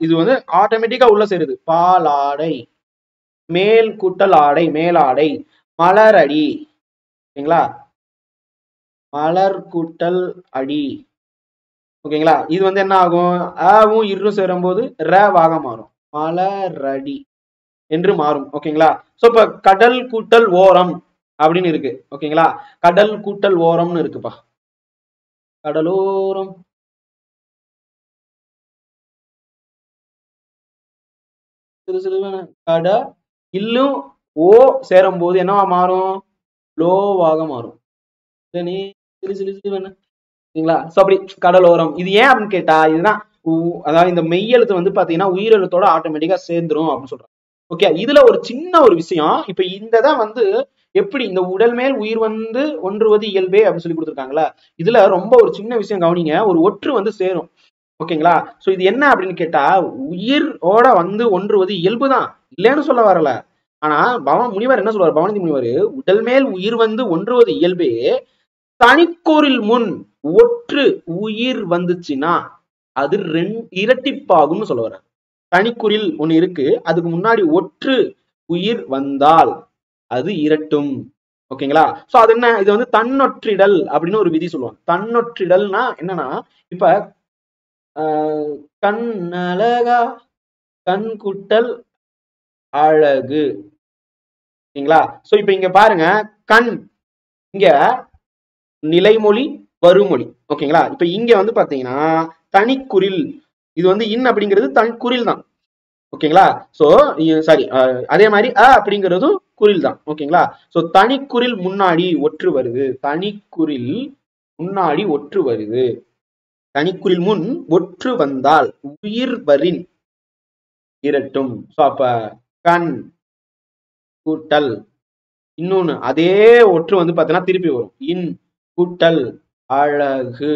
இது வந்து ஆட்டோமேட்டிக்கா உள்ள சேருது. பாலாடை, மேல் கூட்டல் ஆடை மேலாடை, மலரடி. ஓகேங்களா, மலர் கூட்டல் அடி. ஓகேங்களா, இது வந்து என்ன ஆகும், ஆவும் இரும் சேரும் போது ரவாக மாறும், மலரடி என்று மாறும். ஓகேங்களா, சோ இப்ப கடல் கூட்டல் ஓரம் அப்படின்னு இருக்கு. ஓகேங்களா, கடல் கூட்டல் ஓரம்னு இருக்குப்பா, கடலோரம். கட இல்லும் ஓ சேரும் போது என்னவா மாறும், லோவாக மாறும். சரிங்களா, சோ அப்படி கடலோரம். இது ஏன் அப்படின்னு கேட்டா, இதுதான் அதாவது இந்த மெய்யெழுத்து வந்து பாத்தீங்கன்னா உயிரெழுத்தோட ஆட்டோமேட்டிக்கா சேர்ந்துரும் அப்படின்னு சொல்றாங்க. ஓகே, இதுல ஒரு சின்ன ஒரு விஷயம், இப்ப இந்த வந்து எப்படி இந்த உடல் மேல் உயிர் வந்து ஒன்றுவது இயல்பே அப்படின்னு சொல்லி கொடுத்துருக்காங்களா, இதுல ரொம்ப ஒரு சின்ன விஷயம் கவனிங்க, ஒரு ஒற்று வந்து சேரும். ஓகேங்களா, சோ இது என்ன அப்படின்னு கேட்டா, உயிரோட வந்து ஒன்றுவது இயல்புதான், இல்லைன்னு சொல்ல வரல. ஆனா முனிவர் என்ன சொல்றாரு, பவனந்தி முனிவர், உடல் மேல் உயிர் வந்து ஒன்றுவது இயல்பே, தனிக்கோரில் முன் ஒற்று உயிர் வந்துச்சுன்னா அது இரட்டிப்பாகும்னு சொல்ல வர்றாரு. தனிக்குறில் ஒண்ணு இருக்கு, அதுக்கு முன்னாடி ஒற்று உயிர் வந்தால் அது இரட்டும். ஓகேங்களா, சோ அது என்ன, இது வந்து தன்னொற்றிடல் அப்படின்னு ஒரு விதி சொல்லுவாங்க. தன்னொற்றிடல்னா என்னன்னா, இப்ப கண் அழகா, கண் குட்டல் அழகு. ஓகேங்களா, சோ இப்ப இங்க பாருங்க, கண் இங்க நிலைமொழி வருமொழி. ஓகேங்களா, இப்ப இங்க வந்து பாத்தீங்கன்னா தனிக்குறில், இது வந்து இன் அப்படிங்கிறது தனிக்குறில் தான். ஓகேங்களா, சோ சாரி, அதே மாதிரி அ அப்படிங்கிறதும் குறில் தான். ஓகேங்களா, சோ தனிக்குறில் முன்னாடி ஒற்று வருது, தனிக்குறில் முன்னாடி ஒற்று வருது, தனிக்குறில் முன் ஒற்று வந்தால் உயிர் வரின் இரட்டும். சோ அப்ப கண் கூட்டல் இன்னொன்னு அதே ஒற்று வந்து பாத்தீங்கன்னா திருப்பி வரும், இன் கூட்டல் அழகு.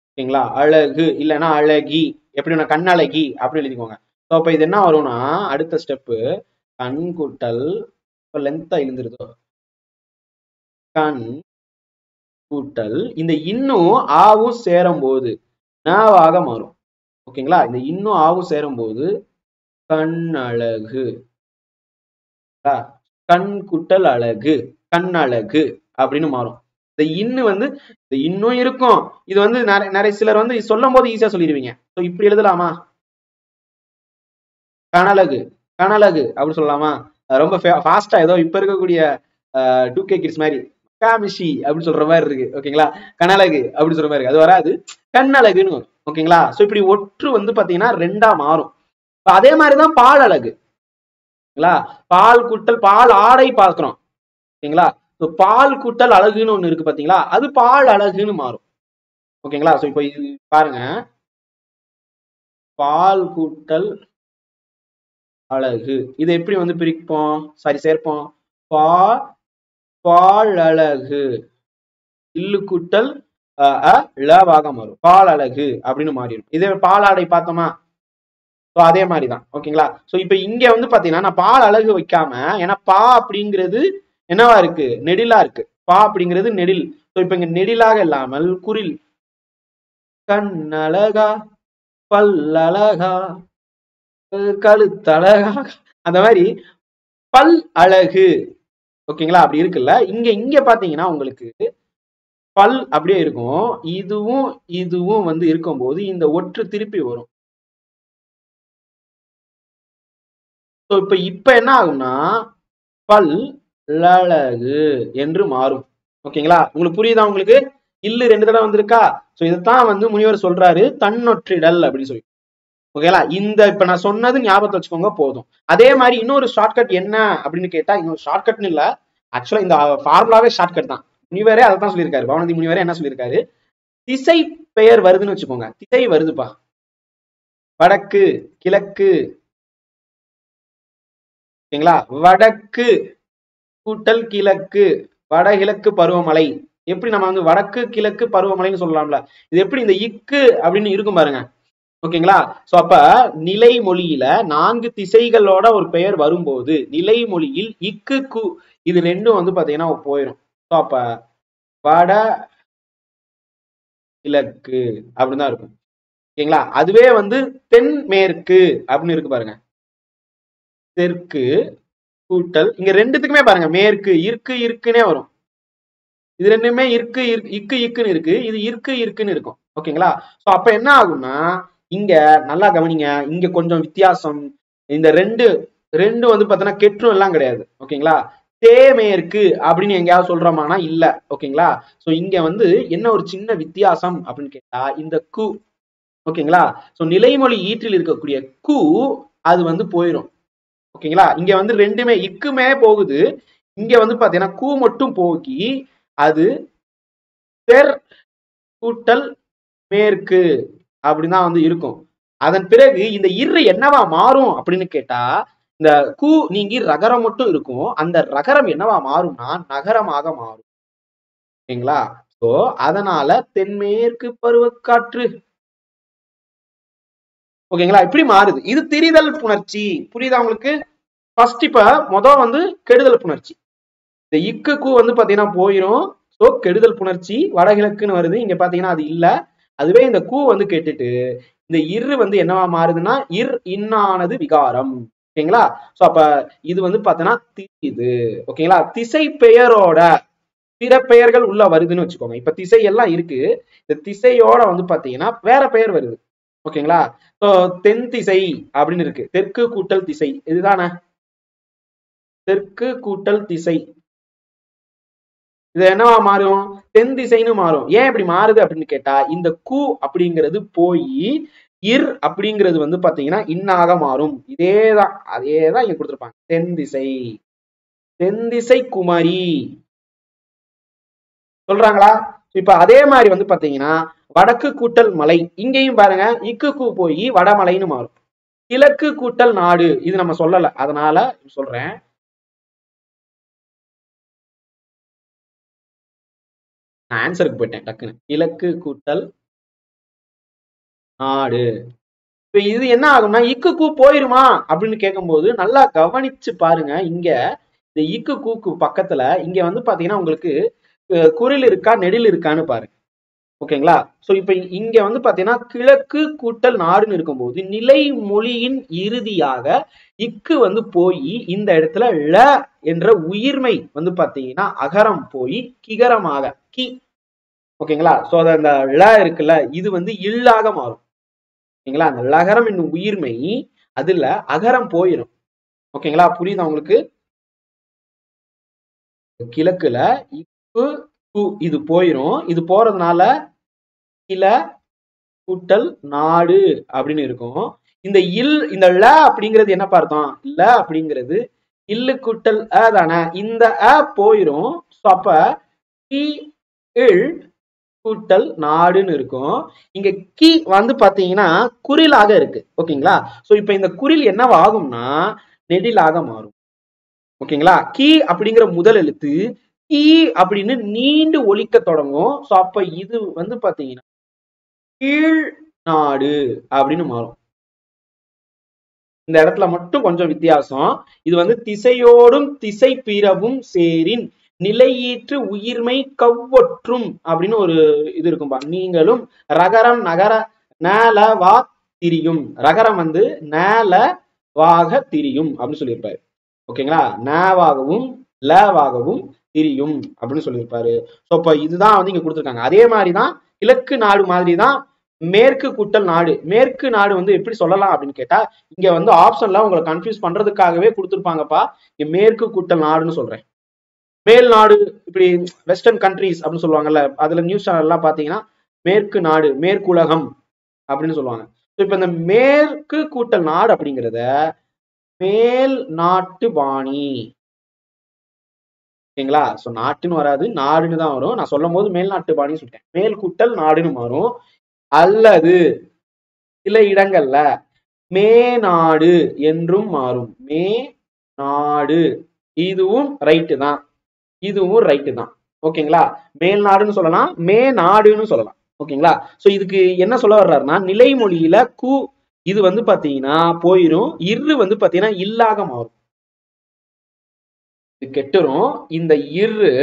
ஓகேங்களா, அழகு இல்லைன்னா அழகி, எப்படி கண்ணழகி அப்படி எழுதிக்கோங்க. ஸோ அப்ப இது என்ன வரும்னா, அடுத்த ஸ்டெப்பு கண் கூட்டல், இப்போ லென்த்தா எழுந்துருதோ, கண் கூட்டல் இந்த இன்னும் ஆவும் சேரும் போது நவாக மாறும். ஓகேங்களா, இந்த இன்னும் ஆவும் சேரும் போது கண்ணழகு, கண் கூட்டல் அழகு, கண்ணழகு அப்படின்னு மாறும். இந்த இன்னு வந்து இந்த இன்னும் இருக்கும், இது வந்து நிறைய சிலர் வந்து சொல்லும் போது ஈஸியா சொல்லிடுவீங்க. ஸோ இப்படி எழுதலாமா, கனலகு, கனலகு அப்படி சொல்லலாமா, ரொம்ப ஃபாஸ்டா ஏதோ இப்ப இருக்கக்கூடிய 2K கிட்ஸ் மாதிரி காமிஷி அப்படின்னு சொல்ற மாதிரி இருக்கு. ஓகேங்களா, கனலகு அப்படின்னு சொல்ற மாதிரி இருக்கு, அது வராது, கண்ணழகுன்னு வரும். ஓகேங்களா, சோ இப்படி ஒற்று வந்து பாத்தீங்கன்னா ரெண்டா மாறும். அதே மாதிரிதான் பால் அழகு. பால் கூட்டல் பால் ஆடை பார்க்கிறோம். ஓகேங்களா, பால் கூட்டல் அழகுன்னு ஒண்ணு இருக்கு பாத்தீங்களா, அது பால் அழகுன்னு மாறும். ஓகேங்களா, சோ இப்போ இது பாருங்க, பால் கூட்டல் அழகு, இதை எப்படி வந்து பிரிப்போம், சாரி சேர்ப்போம், பால் அழகு, இல்லு கூட்டல் லவாக மாறும், பால் அழகு அப்படின்னு மாறிடும். இதே பாலாடை பார்த்தோமா, அதே மாதிரிதான். ஓகேங்களா, சோ இப்ப இங்க வந்து பாத்தீங்கன்னா நான் பால் அழகு வைக்காம, ஏன்னா பா அப்படிங்கிறது என்னவா இருக்கு? நெடிலா இருக்கு. பா அப்படிங்கிறது நெடில். இப்ப இங்க நெடிலாக இல்லாமல் குறில். கண்ணழகா, பல்லழகா, கழுத்தழகா, அந்த மாதிரி பல் அழகு. ஓகேங்களா? அப்படி இருக்குல்ல. இங்க இங்க பாத்தீங்கன்னா உங்களுக்கு பல் அப்படியே இருக்கும். இதுவும் இதுவும் வந்து இருக்கும்போது இந்த ஒற்று திருப்பி வரும். இப்ப என்ன ஆகும்னா பல் லழகு என்று மாறும். ஓகேங்களா? உங்களுக்கு புரியுதா? உங்களுக்கு இல்லு 2 தடவை வந்திருக்கா? சோ இதுதான் வந்து முனிவர் சொல்றாரு தன்னொற்றிடல் அப்படின்னு சொல்லி. ஓகேங்களா? இந்த இப்ப நான் சொன்னது ஞாபகத்தை வச்சுக்கோங்க போதும். அதே மாதிரி இன்னொரு ஷார்ட்கட் என்ன அப்படின்னு கேட்டா, இன்னொரு ஷார்ட்கட்னு இல்ல, ஆக்சுவலா இந்த ஃபார்முலாவே ஷார்ட்கட் தான். முனிவரே அதை தான் சொல்லியிருக்காரு. பவனந்தி முனிவரே என்ன சொல்லியிருக்காரு? திசை பெயர் வருதுன்னு வச்சுக்கோங்க. திசை வருதுப்பா. வடக்கு, கிழக்கு. ஓகேங்களா? வடக்கு கூட்டல் கிழக்கு, வடகிழக்கு பருவமழை. எப்படி நம்ம வந்து வடக்கு கிழக்கு பருவமழைன்னு சொல்லலாம்ல? இது எப்படி இந்த இக்கு அப்படின்னு இருக்கும் பாருங்க. ஓகேங்களா? சோ அப்ப நிலை மொழியில 4 திசைகளோட ஒரு பெயர் வரும்போது நிலை மொழியில் இக்கு கு இது ரெண்டும் வந்து பாத்தீங்கன்னா போயிடும். சோ அப்ப வட கிழக்கு அப்படிதான் இருக்கும். ஓகேங்களா? அதுவே வந்து தென் மேற்கு அப்படின்னு இருக்கு பாருங்க. தெற்கு கூட்டல் இங்க ரெண்டுத்துக்குமே பாருங்க மேற்கு இருக்குன்னே வரும். இது ரெண்டுமே இக்குன்னு இருக்கு. இது இருக்குன்னு இருக்கும். ஓகேங்களா? சோ அப்ப என்ன ஆகும்னா இங்க நல்லா கவனிங்க. இங்க கொஞ்சம் வித்தியாசம். இந்த ரெண்டு வந்து பாத்தீங்கன்னா கெற்றும் எல்லாம் கிடையாது. ஓகேங்களா? தேமேற்கு அப்படின்னு எங்கேயாவது சொல்றோமானா இல்ல. ஓகேங்களா? சோ இங்க வந்து என்ன ஒரு சின்ன வித்தியாசம் அப்படின்னு கேட்டா இந்த கு. ஓகேங்களா? சோ நிலைமொழி ஈற்றில் இருக்கக்கூடிய கு அது வந்து போயிடும். ஓகேங்களா? இங்க வந்து ரெண்டுமே இக்குமே போகுது. இங்க வந்து பாத்தீங்கன்னா கூ மட்டும் போகி அது தெர் கூட்டல் மேற்கு அப்படிதான் வந்து இருக்கும். அதன் பிறகு இந்த இரு என்னவா மாறும் அப்படின்னு கேட்டா இந்த கூ நீங்கி ரகரம் மட்டும் இருக்கும். அந்த ரகரம் என்னவா மாறும்னா நகரமாக மாறும். ஓகேங்களா? சோ அதனால தென்மேற்கு பருவக்காற்று. ஓகேங்களா? இப்படி மாறுது. இது திரிதல் புணர்ச்சி. புரியுதா உங்களுக்கு? ஃபர்ஸ்ட் இப்ப வந்து கெடுதல் புணர்ச்சி. இந்த இக்கு கூ வந்து பாத்தீங்கன்னா போயிடும். சோ கெடுதல் புணர்ச்சி வடகிழக்குன்னு வருது. இங்க பாத்தீங்கன்னா அது இல்ல. அதுவே இந்த கூ வந்து கேட்டுட்டு இந்த இரு வந்து என்னவா மாறுதுன்னா இன்னானது விகாரம். ஓகேங்களா? சோ அப்ப இது வந்து பாத்தீங்கன்னா இது. ஓகேங்களா? திசை பெயரோட பிற பெயர்கள் உள்ள வருதுன்னு வச்சுக்கோங்க. இப்ப திசை எல்லாம் இருக்கு. இந்த திசையோட வந்து பாத்தீங்கன்னா வேற பெயர் வருது. ஓகேங்களா? சோ தென் திசை அப்படின்னு இருக்கு. தெற்கு கூட்டல் திசை இதுதானே? தெற்கு கூட்டல் திசை இது என்னவா மாறும்? தென் திசைன்னு மாறும். ஏன் இப்படி மாறுது அப்படின்னு கேட்டா இந்த கு அப்படிங்கிறது போய் இர் அப்படிங்கிறது வந்து பாத்தீங்கன்னா இன்னாக மாறும். அதேதான் இங்க கொடுத்திருப்பாங்க. தென் திசை குமரி சொல்றாங்களா? இப்ப அதே மாதிரி வந்து பாத்தீங்கன்னா வடக்கு கூட்டல் மலை. இங்கேயும் பாருங்க இக்கு போய் வடமலைன்னு மாறும். கிழக்கு கூட்டல் நாடு இது நம்ம சொல்லல, அதனால சொல்றேன். நான் ஆன்சருக்கு போயிட்டேன் டக்குன்னு. கிழக்கு கூட்டல் நாடு. இப்ப இது என்ன ஆகும்னா இக்கு போயிருமா அப்படின்னு கேட்கும்போது நல்லா கவனிச்சு பாருங்க. இங்க இந்த இக்கு கூக்கு பக்கத்துல இங்க வந்து பாத்தீங்கன்னா உங்களுக்கு குறில் இருக்கா நெடில் இருக்கான்னு பாருங்க. ஓகேங்களா? சோ இப்ப இங்க வந்து பாத்தீங்கன்னா கிழக்கு கூட்டல் நாடுன்னு இருக்கும்போது நிலை மொழியின் இறுதியாக இக்கு வந்து போய் இந்த இடத்துல ல என்ற உயிர்மை வந்து பாத்தீங்கன்னா அகரம் போய் கிகரமாக கி. ஓகேங்களா? சோ அந்த ல இருக்குல்ல இது வந்து இல்லாக மாறும். ஓகேங்களா? அந்த லகரம் என்னும் உயிர்மை அதுல அகரம் போயிடும். ஓகேங்களா? புரியுதா உங்களுக்கு? கிழக்குல இப்பு கு இது போயிரும். இது போறதுனால கிள கூட்டல் நாடு அப்படின்னு இருக்கும். இந்த ல அப்படிங்கிறது என்ன பார்த்தோம்? ல அப்படிங்கிறது இல்லு கூட்டல் அ தானே. இந்த அ போயிரும். அப்ப கி இல் கூட்டல் நாடுன்னு இருக்கும். இங்க கி வந்து பாத்தீங்கன்னா குறிலாக இருக்கு. ஓகேங்களா? சோ இப்ப இந்த குறில் என்னவாகும்னா நெடிலாக மாறும். ஓகேங்களா? கி அப்படிங்கிற முதல் எழுத்து கி அப்படின்னு நீண்டு ஒலிக்க தொடங்கும். சோ அப்ப இது வந்து பாத்தீங்கன்னா கீழ் நாடு அப்படின்னு மாறும். இந்த இடத்துல மட்டும் கொஞ்சம் வித்தியாசம். இது வந்து திசையோடும் திசை பிறவும் சேரின் நிலையீற்று உயிர்மை கவ்வொற்றும் அப்படின்னு ஒரு இது இருக்கும்பா. நீங்களும் ரகரம் நகர நேல வா திரியும். ரகரம் வந்து நேல வாக திரியும் அப்படின்னு சொல்லியிருப்பாரு. ஓகேங்களா, நேவாகவும் லவாகவும் திரியும் அப்படின்னு சொல்லியிருப்பாரு. ஸோ இப்போ இதுதான் வந்து இங்க கொடுத்துருக்காங்க. அதே மாதிரிதான் கிழக்கு நாடு மாதிரிதான் மேற்கு கூட்டல் நாடு. மேற்கு நாடு வந்து எப்படி சொல்லலாம் அப்படின்னு கேட்டா, இங்க வந்து ஆப்ஷன்ல உங்களை கன்ஃபியூஸ் பண்றதுக்காகவே கொடுத்துருப்பாங்கப்பா. இங்க மேற்கு கூட்டல் நாடுன்னு சொல்றேன். மேல் நாடு இப்படி வெஸ்டர்ன் கண்ட்ரீஸ் அப்படின்னு சொல்லுவாங்கல்ல, அதுல நியூஸ் சேனல் எல்லாம் பாத்தீங்கன்னா மேற்கு நாடு மேற்குலகம் அப்படின்னு சொல்லுவாங்க. இப்ப இந்த மேற்கு கூட்டல் நாடு அப்படிங்கிறத மேல் நாட்டு பாணி. ஓகேங்களா, சோ நாட்டுன்னு வராது, நாடுன்னு தான் வரும். நான் சொல்லும் போது மேல் நாட்டு பாணின்னு சொல்லிட்டேன். மேல் கூட்டல் நாடுன்னு மாறும். அல்லது சில இடங்கள்ல மே நாடு என்றும் மாறும். மே நாடு, இதுவும் ரைட்டு தான், இதுவும் ரைட்டு தான். ஓகேங்களா, மேல் நாடுன்னு சொல்லலாம், மே நாடுன்னு சொல்லலாம். ஓகேங்களா, சோ இதுக்கு என்ன சொல்ல வர்றாருன்னா, நிலைமொழியில கு இது வந்து பாத்தீங்கன்னா போயிரும், இரு வந்து பாத்தீங்கன்னா இல்லாக மாறும். இது கெட்டுரும், இந்த இரு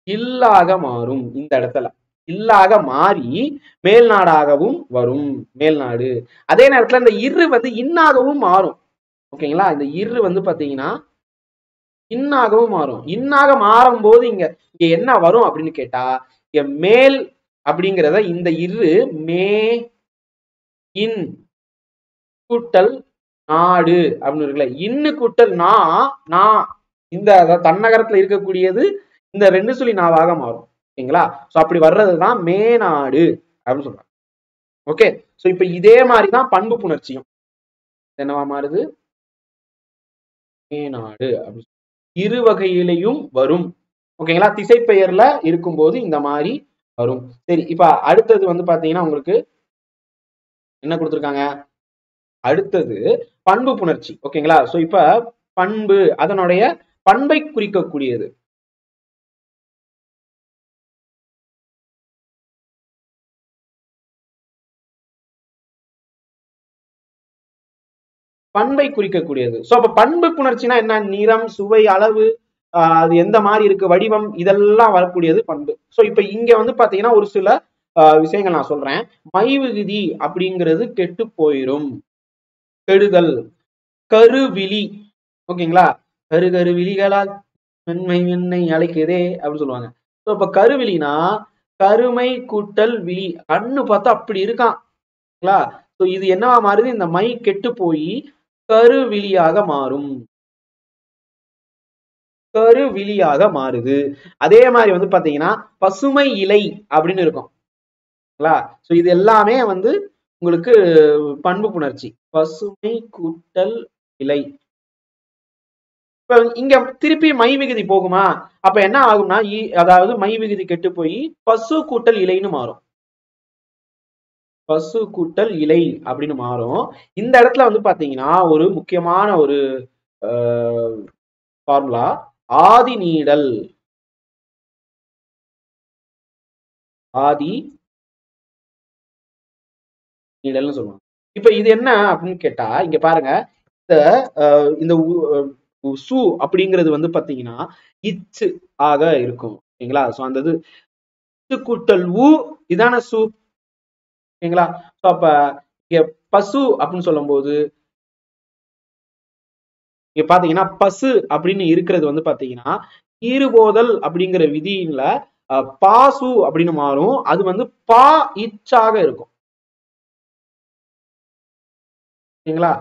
இல்லாக மாறும். இந்த இடத்துல இல்லாக மாறி மேல்நாடாகவும் வரும், மேல்நாடு. அதே நேரத்துல இந்த இரு வந்து இன்னாகவும் மாறும். ஓகேங்களா, இந்த இரு வந்து பாத்தீங்கன்னா இன்னாகவும் மாறும். இன்னாக மாறும் போது இங்க இங்க என்ன வரும் அப்படின்னு கேட்டா, இங்க மேல் அப்படிங்கிறத இந்த இரு மே இன் கூட்டல் நாடு அப்படின்னு இருக்குல்ல, இன்னு கூட்டல் நா இந்த தன்னகரத்துல இருக்கக்கூடியது இந்த 2 சொல்லி நாவாக மாறும். ஓகேங்களா, சோ அப்படி வர்றதுதான் மேநாடு அப்படின்னு சொல்றாங்க. ஓகே, சோ இப்ப இதே மாதிரிதான் பண்பு புணர்ச்சியும் என்னவா மாறுது, மேநாடு அப்படின்னு இரு வகையிலையும் வரும். ஓகேங்களா, திசைப்பெயர்ல இருக்கும்போது இந்த மாதிரி வரும். சரி, இப்ப அடுத்தது வந்து பாத்தீங்கன்னா உங்களுக்கு என்ன கொடுத்திருக்காங்க, அடுத்தது பண்பு புணர்ச்சி. ஓகேங்களா, சோ இப்ப பண்பு அதனுடைய பண்பை குறிக்கக்கூடியது. பண்பை குறிக்கக்கூடியது. சோ அப்ப பண்பு புணர்ச்சினா என்ன, நிறம், சுவை, அளவு, அது எந்த மாதிரி இருக்கு, வடிவம், இதெல்லாம் வரக்கூடியது பண்பு. சோ இப்ப இங்க வந்து பாத்தீங்கன்னா ஒரு சில விஷயங்கள் நான் சொல்றேன். மை விகுதி அப்படிங்கிறது கெட்டு போயிரும், கெடுதல். கருவிழி, ஓகேங்களா, கரு கரு விழிகளால் மென்மை மென்மை அழைக்குதே அப்படின்னு சொல்லுவாங்க. சோ இப்ப கருவிழினா கருமை கூட்டல் விழி, கண்ணு பார்த்தா அப்படி இருக்கான். சோ இது என்னவா மாறுது, இந்த மை கெட்டு போய் கருவிழியாக மாறும், கருவிழியாக மாறுது. அதே மாதிரி வந்து பாத்தீங்கன்னா பசுமை இலை அப்படின்னு இருக்கும். சோ இது எல்லாமே வந்து உங்களுக்கு பண்பு புணர்ச்சி. பசுமை கூட்டல் இலை. இப்ப இங்க திருப்பி மை விகுதி போகுமா, அப்ப என்ன ஆகும்னா அதாவது மை விகுதி கெட்டு போய் பசு கூட்டல் இலைன்னு மாறும். பசு கூட்டல் இலை அப்படின்னு மாறும். இந்த இடத்துல வந்து பாத்தீங்கன்னா ஒரு முக்கியமான ஒரு ஃபார்முலா, ஆதி நீடல். ஆதி நீடல்னு சொல்லுவாங்க. இப்ப இது என்ன அப்படின்னு கேட்டா, இங்க பாருங்க, இந்த இந்த சு அப்படிங்கிறது வந்து பாத்தீங்கன்னா இச்சு ஆக இருக்கும். ஓகேங்களா, சோ அந்த இது கூட்டல் உ இதான சு. ஓகேங்களா, சோ அப்ப இங்க பசு அப்படின்னு சொல்லும் போது இங்க பாத்தீங்கன்னா பசு அப்படின்னு இருக்கிறது வந்து பாத்தீங்கன்னா ஈறுபோதல் அப்படிங்கிற விதியில பாசு அப்படின்னு மாறும். அது வந்து பா இச்சாக இருக்கும். ஓகேங்களா,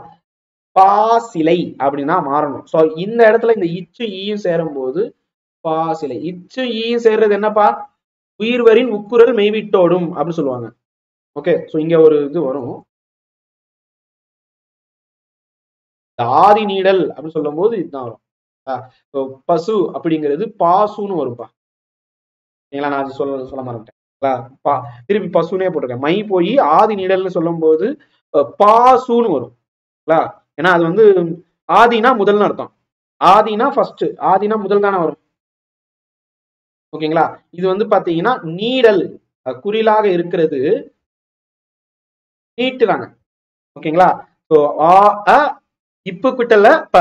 பாசிலை அப்படின்னா மாறணும். சோ இந்த இடத்துல இந்த இச்சு ஈயும் சேரும் போது பாசிலை. இச்சு ஈயும் சேர்றது என்னப்பா, உயிர்வரின் உக்குரல் மெய்விட்டோடும் அப்படின்னு சொல்லுவாங்க. ஓகே, சோ இங்க ஒரு இது வரும், ஆதி நீடல் அப்படின்னு சொல்லும் போது இதுதான் வரும். பசு அப்படிங்கிறது பாசுன்னு வரும்பா. நான் அது சொல்ல மாட்டேன். திருப்பி பசுனே போட்டிருக்கேன். மை போய் ஆதி நீடல்னு சொல்லும் போது பாசுன்னு வரும். ஏன்னா அது வந்து ஆதினா முதல்னு அர்த்தம். ஆதினா ஃபர்ஸ்ட், ஆதினா முதல் தானே வரும். ஓகேங்களா, இது வந்து பாத்தீங்கன்னா நீடல் குறிலாக இருக்கிறது நீட்டுறாங்க. ஓகேங்களா, ஸோ ஆ அ இப்பு குட்டல்ல ப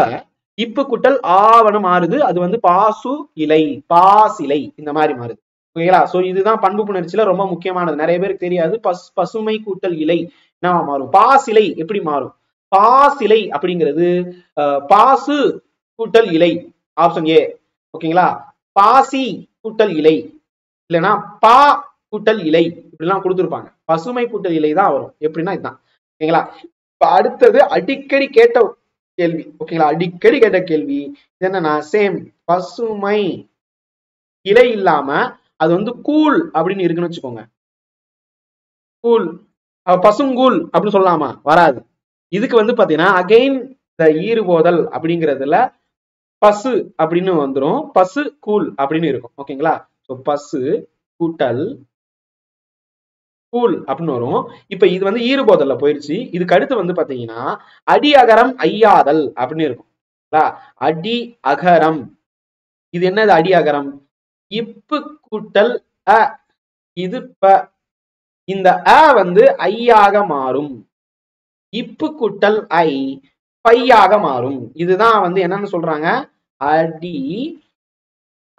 இப்பு குட்டல் ஆவன மாறுது. அது வந்து பாசு இலை, பாசிலை இந்த மாதிரி மாறுது. ஓகேங்களா? சோ இதுதான் பண்பு புணர்ச்சியில ரொம்ப முக்கியமானது. நிறைய பேருக்கு தெரியாது. பசுமை கூட்டல் இலை என்ன மாறும்? பாசிலை எப்படி மாறும்? பாசிலை அப்படிங்கிறது பாசு கூட்டல் இலை, ஆப்ஷன் ஏ. ஓகேங்களா? பாசி கூட்டல் இலை இல்லைன்னா பா கூட்டல் இலை இப்படிலாம் கொடுத்துருப்பாங்க. பசுமை கூட்டல் இலை தான் வரும். எப்படின்னா இதுதான். ஓகேங்களா? இப்ப அடுத்தது அடிக்கடி கேட்ட கேள்வி. ஓகேங்களா? அடிக்கடி கேட்ட கேள்வி என்னன்னா சேம் பசுமை இலை இல்லாம அது வந்து கூழ் அப்படின்னு இருக்குன்னு வச்சுக்கோங்க. கூழ் பசுங்கூழ் அப்படின்னு சொல்லலாமா? வராது. இதுக்கு வந்து பாத்தீங்கன்னா அகைன் இந்த ஈறுபோதல் அப்படிங்கிறதுல பசு அப்படின்னு வந்துரும். பசு கூழ் அப்படின்னு இருக்கும். ஓகேங்களா? சோ பசு கூட்டல் கூழ் அப்படின்னு வரும். இப்ப இது வந்து ஈறுபோதல்ல போயிருச்சு. இதுக்கு அடுத்து வந்து பாத்தீங்கன்னா அடி அகரம் ஐயாதல் அப்படின்னு இருக்கும். அடி அகரம் இது என்னது? அடி அகரம் இப்பு கூட்டல் அ, இது ப. இந்த அ வந்து ஐயாக மாறும். இப்பு கூட்டல் ஐ பையாக மாறும். இதுதான் வந்து என்னன்னு சொல்றாங்க? அடி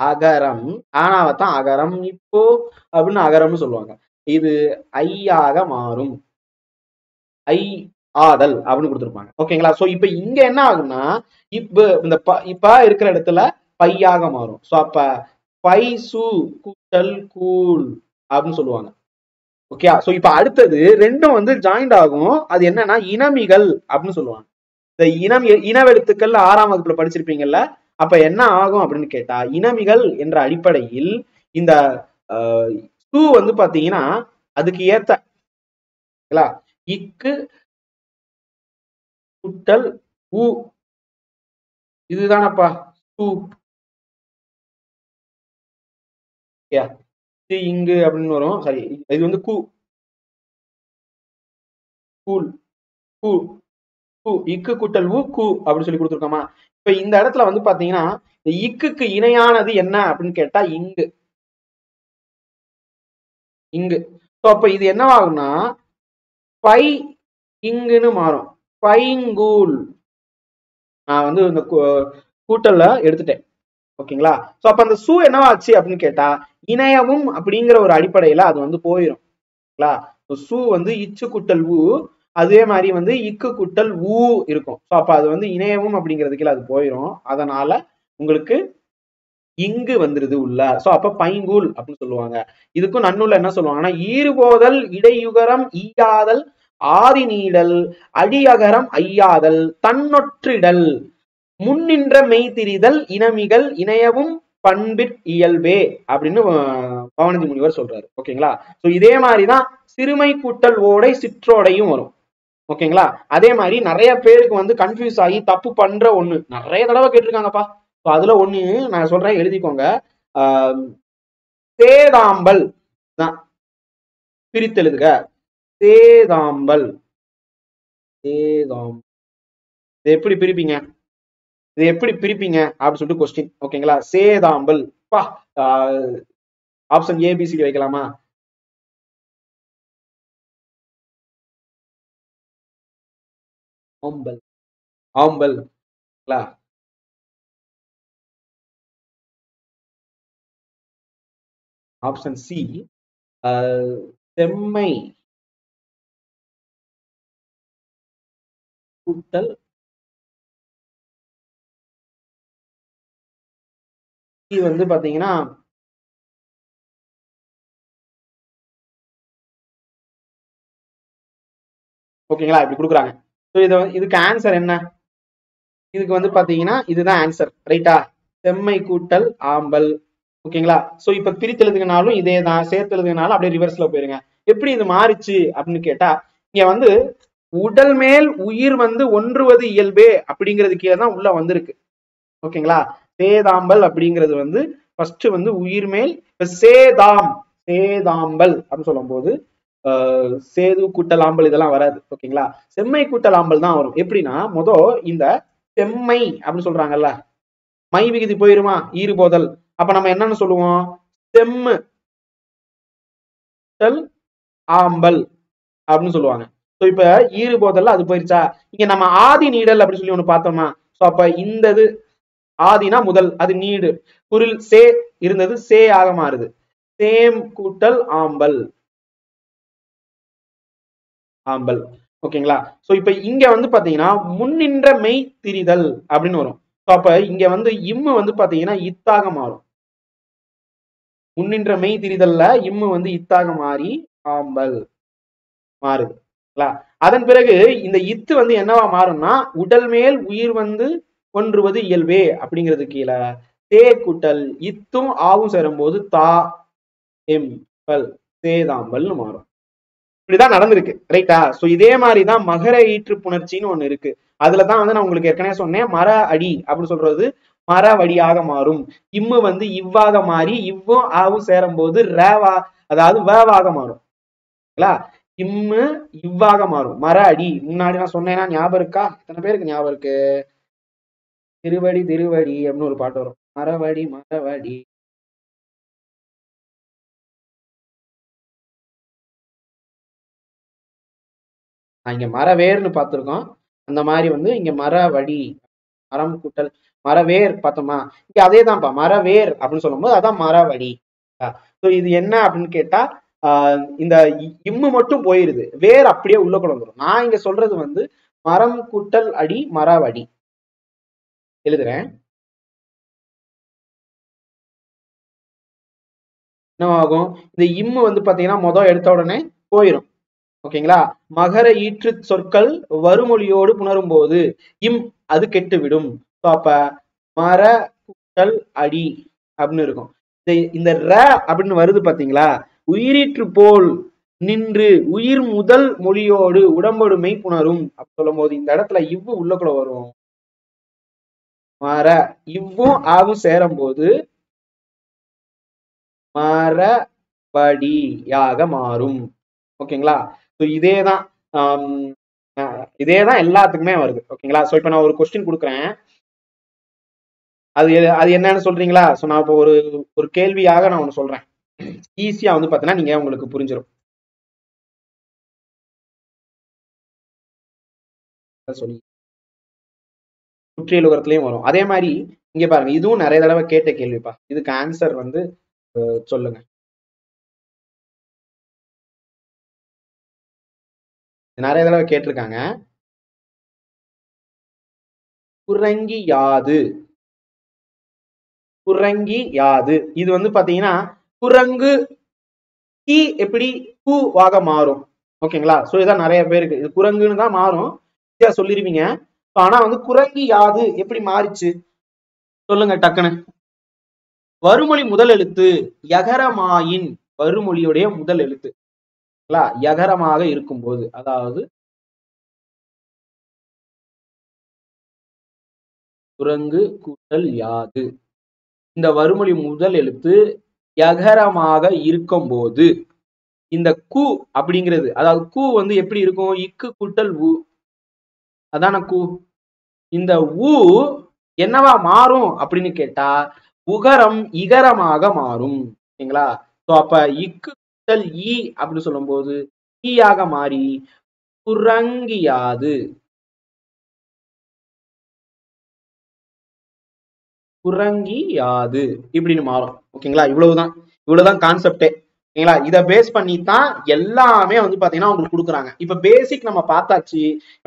அகரம். ஆனாவத்தான் அகரம் இப்போ அப்படின்னு அகரம்னு சொல்லுவாங்க. இது ஐயாக மாறும். ஐ ஆதல் அப்படின்னு கொடுத்துருப்பாங்க. ஓகேங்களா? சோ இப்ப இங்க என்ன ஆகும்னா இப்ப இந்த இப்ப இருக்கிற இடத்துல பையாக மாறும். சோ அப்ப பை சு கூட்டல் கூழ் அப்படின்னு சொல்லுவாங்க. ஓகே. சோ இப்ப அடுத்தது ரெண்டும் வந்து ஜாயிண்ட் ஆகும். அது என்னன்னா இனமிகள் அப்படின்னு சொல்லுவாங்க. இந்த இனவெழுத்துக்கள் 6ஆம் வகுப்புல படிச்சிருப்பீங்கல்ல. அப்ப என்ன ஆகும் அப்படின்னு கேட்டா இனமிகள் என்ற அடிப்படையில் இந்த சு வந்து பாத்தீங்கன்னா அதுக்கு ஏத்த இக்கு கூட்டல் உ இதுதானப்பா சு. இங்கு அப்படின்னு வரும். சரி, இது வந்து கூ கூல் கூ கூ இக்கு கூட்டல் உ கூ அப்படின்னு சொல்லி கொடுத்துருக்கோமா? இப்ப இந்த இடத்துல வந்து பாத்தீங்கன்னா இந்த இக்குக்கு இணையானது என்ன அப்படின்னு கேட்டா இங்கு இங்கு. அப்ப இது என்னவாகும்னா பை இங்குன்னு மாறும். பைங்கூல். நான் வந்து இந்த கூட்டல்ல எடுத்துட்டேன். ஓகேங்களா? சோ அப்ப அந்த சு என்னவாச்சு அப்படின்னு கேட்டா இணையவும் அப்படிங்கிற ஒரு அடிப்படையில அது வந்து போயிடும். சு வந்து இச்சு குட்டல் ஊ, அதே மாதிரி வந்து இக்கு குட்டல் ஊ இருக்கும். சோ அப்ப அது வந்து இணையவும் அப்படிங்கிறதுக்கு அது போயிடும். அதனால உங்களுக்கு இங்கு வந்துருது உள்ள. சோ அப்ப பைங்கூல் அப்படின்னு சொல்லுவாங்க. இதுக்கும் நன்னூல்ல என்ன சொல்லுவாங்கன்னா ஈறுபோதல் இடையுகரம் ஈயாதல் ஆதி நீடல் அடியகரம் ஐயாதல் தன்னொற்றிடல் முன்னின்ற மெய்திரிதல் இனமிகள் இணையவும் பண்பிற் இயல்பே அப்படின்னு பவனந்தி முனிவர் சொல்றாரு. ஓகேங்களா? சோ இதே மாதிரிதான் சிறுமை கூட்டல் ஓடை சிற்றோடையும் வரும். ஓகேங்களா? அதே மாதிரி நிறைய பேருக்கு வந்து கன்ஃபியூஸ் ஆகி தப்பு பண்ற ஒண்ணு நிறைய தடவை கேட்டிருக்காங்கப்பா. அதுல ஒண்ணு நான் சொல்றேன், எழுதிக்கோங்க. சேதாம்பல் தான் பிரித்தெழுதுக. சேதாம்பல். சேதாம் இது எப்படி பிரிப்பீங்க? இது எப்படி பிரிப்பீங்க அப்படின்னு சொல்லிட்டு கொஸ்டின். ஓகேங்களா? சேதாம்பல் பா ஆப்ஷன் ஏபிசிடி வைக்கலாமா? ஆம்பல் ஆம்பல் ஆப்ஷன் சி செம்மை கூட்டல் வந்து பாத்தீங்கன்னா ஓகேங்களா? இப்படி கொடுக்குறாங்க. இதுக்கு ஆன்சர் என்ன? இதுக்கு வந்து பாத்தீங்கன்னா இதுதான் ஆன்சர். ரைட்டா? செம்மை கூட்டல் ஆம்பல். ஓகேங்களா? சோ இப்ப பிரித்தெழுதுனாலும் இதே தான், சேர்த்தெழுதுனாலும் அப்படியே ரிவர்ஸ்ல போயிருங்க. எப்படி இது மாறிச்சு அப்படின்னு கேட்டா இங்க வந்து உடல் மேல் உயிர் வந்து ஒன்றுவது இயல்பே அப்படிங்கிறது கீழே தான் உள்ள வந்திருக்கு. ஓகேங்களா? சேதாம்பல் அப்படிங்கிறது வந்து ஃபர்ஸ்ட் வந்து உயிர் மேல். சேதாம் சேதாம்பல் அப்படின்னு சொல்லும் போது சேது கூட்டலாம்பல் இதெல்லாம் வராது. ஓகேங்களா? செம்மை கூட்டலாம்பல் தான் வரும். எப்படின்னா இந்த செம்மை அப்படின்னு சொல்றாங்கல்ல, மை விகுதி போயிருமா ஈறுபோதல். அப்ப நம்ம என்னன்னு சொல்லுவோம்? செம்மு ஆம்பல் அப்படின்னு சொல்லுவாங்க. சோ இப்ப ஈறு போதல்ல அது போயிருச்சா. இங்க நம்ம ஆதி நீடல் அப்படின்னு சொல்லி ஒண்ணு பார்த்தோமா. சோ அப்ப இந்த இது ஆதினா முதல், அது நீடு, குரில் சே இருந்தது சே ஆக மாறுது. சேம் கூட்டல் ஆம்பல், ஆம்பல். ஓகேங்களா. சோ இப்ப இங்க வந்து பாத்தீங்கன்னா முன்னின்ற மெய் திரிதல் அப்படின்னு வரும். சோ அப்ப இங்க வந்து இம்மு வந்து பாத்தீங்கன்னா இத்தாக மாறும். முன்னின்ற மெய் திரிதல்ல இம்மு வந்து இத்தாக மாறி ஆம்பல் மாறுது. அதன் பிறகு இந்த இத்து வந்து என்னவா மாறும்னா உடல் மேல் உயிர் வந்து ஒன்றுவது இயல்பே அப்படிங்கிறது கீழே தே கூட்டல் இத்தும் ஆவும் சேரும்போது தா எம் பல் சேதாம்பல்னு மாறும். இப்படிதான் நடந்திருக்கு ரைட்டா. சோ இதே மாதிரிதான் மகர ஈற்று புணர்ச்சின்னு ஒண்ணு இருக்கு. அதுலதான் வந்து நான் உங்களுக்கு ஏற்கனவே சொன்னேன், மர அடி அப்படின்னு சொல்றது மர வடியாக மாறும். இம்மு வந்து இவ்வாக மாறி இவ்வும் ஆவும் சேரும் போது ரேவா, அதாவது வேவாக மாறும். இம்மு இவ்வாக மாறும். மர அடி முன்னாடி நான் சொன்னேன்னா ஞாபகம் இருக்கா? எத்தனை பேருக்கு ஞாபகம் இருக்கு? திருவடி திருவடி அப்படின்னு ஒரு பாட்டு வரும், மரவடி மரவடி. இங்க மரவேர்னு பார்த்திருக்கோம். அந்த மாதிரி வந்து இங்க மரவடி, மரம் கூட்டல் மரவேர் பார்த்தோமா. இங்க அதேதான்ப்பா, மரவேர் அப்படின்னு சொல்லும்போது அதான் மரவடி. இது என்ன அப்படின்னு கேட்டா இந்த இம்மு மட்டும் போயிருது, வேர் அப்படியே உள்ள கொண்டு வந்துடும். நான் இங்க சொல்றது வந்து மரம் கூட்டல் அடி மரவடி எழுதுறேன். என்னவாகும், இந்த இம்மு வந்து பாத்தீங்கன்னா மொதல் எடுத்த உடனே போயிடும். ஓகேங்களா. மகர ஈற்று சொற்கள் வருமொழியோடு புணரும் போது இம் அது கெட்டுவிடும். அப்ப மர கூட்டல் அடி அப்படின்னு இருக்கும். இந்த ர அப்படின்னு வருது பாத்தீங்களா, உயிரீற்று போல் நின்று உயிர் முதல் மொழியோடு உடம்பொடுமை புணரும் அப்படி சொல்லும் போது இந்த இடத்துல இவ்வு உள்ளக்குள்ள வரும். மர இவ்வும் ஆகும் சேரும் போது மரபடியாக மாறும். ஓகேங்களா. இதேதான் இதேதான் எல்லாத்துக்குமே வருது. ஓகேங்களா. சோ இப்ப நான் ஒரு கொஸ்டின் கொடுக்குறேன், அது அது என்னன்னு சொல்றீங்களா. சோ நான் இப்போ ஒரு ஒரு கேள்வியாக நான் ஒண்ணு சொல்றேன், ஈஸியா வந்து பாத்தீங்கன்னா நீங்க உங்களுக்கு புரிஞ்சிடும். சொல்லி சுற்றியலுகரத்திலயும் வரும். அதே மாதிரி இங்க பாருங்க, இதுவும் நிறைய தடவை கேட்ட கேள்விப்பா. இதுக்கு ஆன்சர் வந்து சொல்லுங்க. நிறைய தடவை கேட்டிருக்காங்க. குரங்கி யாது, குரங்கி யாது. இது வந்து பாத்தீங்கன்னா குரங்கு கி எப்படி கூவாக மாறும். ஓகேங்களா. சோ இதான் நிறைய பேருக்கு இது குரங்குன்னு தான் மாறும், சொல்லிருவீங்க. ஆனா வந்து குரங்கி யாது எப்படி மாறிச்சு சொல்லுங்க டக்குன்னு. வருமொழி முதல் எழுத்து யகரமாயின், வருமொழியுடைய முதல் எழுத்து யகரமாக இருக்கும் போது, அதாவது குரங்கு கூட்டல் யாது, இந்த வருமொழி முதல் எழுத்து யகரமாக இருக்கும் போது இந்த கு அப்படிங்கிறது, அதாவது கு வந்து எப்படி இருக்கும், இக்கு கூட்டல் உ, அதான கு. இந்த உ என்னவா மாறும் அப்படின்னு கேட்டா உகரம் இகரமாக மாறும். ஓகேங்களா. சோ அப்ப இக்கு கூட்டல் ஈ அப்படின்னு சொல்லும் போது ஈயாக மாறி குரங்கியாது, குரங்கியாது இப்படின்னு மாறும். ஓகேங்களா. இவ்வளவுதான் கான்செப்டே. ஓகேங்களா. இதை பேஸ் பண்ணி தான் எல்லாமே வந்து பாத்தீங்கன்னா உங்களுக்கு கொடுக்குறாங்க. இப்ப பேசிக் நம்ம பார்த்தாச்சு.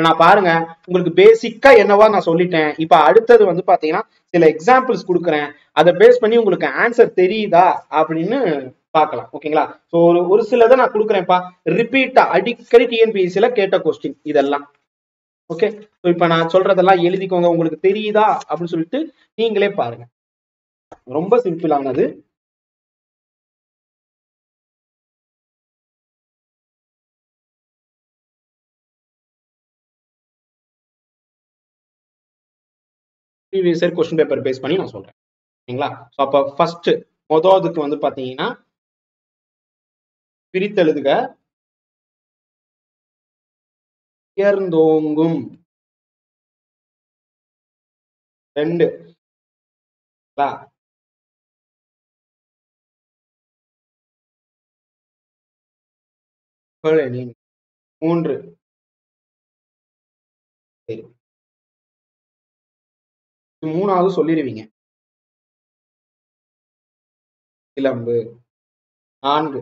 நான் பாருங்க, உங்களுக்கு பேசிக்கா என்னவா நான் சொல்லிட்டேன். இப்ப அடுத்தது வந்து பாத்தீங்கன்னா சில எக்ஸாம்பிள்ஸ் கொடுக்குறேன், அதை பேஸ் பண்ணி உங்களுக்கு ஆன்சர் தெரியுதா அப்படின்னு பார்க்கலாம். ஓகேங்களா. சோ ஒரு சிலதை நான் கொடுக்குறேன்ப்பா, ரிப்பீட்டா அடிக்கடி டிஎன்பிஎஸ்சில கேட்ட கொஸ்டின் இதெல்லாம். ஓகே. இப்ப நான் சொல்றதெல்லாம் எழுதிக்கோங்க, உங்களுக்கு தெரியுதா அப்படின்னு சொல்லிட்டு நீங்களே பாருங்க. ரொம்ப சிம்பிளானது. Previous year question paper base பண்ணி நான் சொல்றேன். ஓகேங்களா. சோ அப்ப ஃபர்ஸ்ட் முதலுக்கு வந்து பாத்தீங்கன்னா பிரித்தெழுதுக. உயர்ந்தோங்கும் 2, 3, சரி, மூணாவது சொல்லிடுவீங்க. சிலம்பு. 4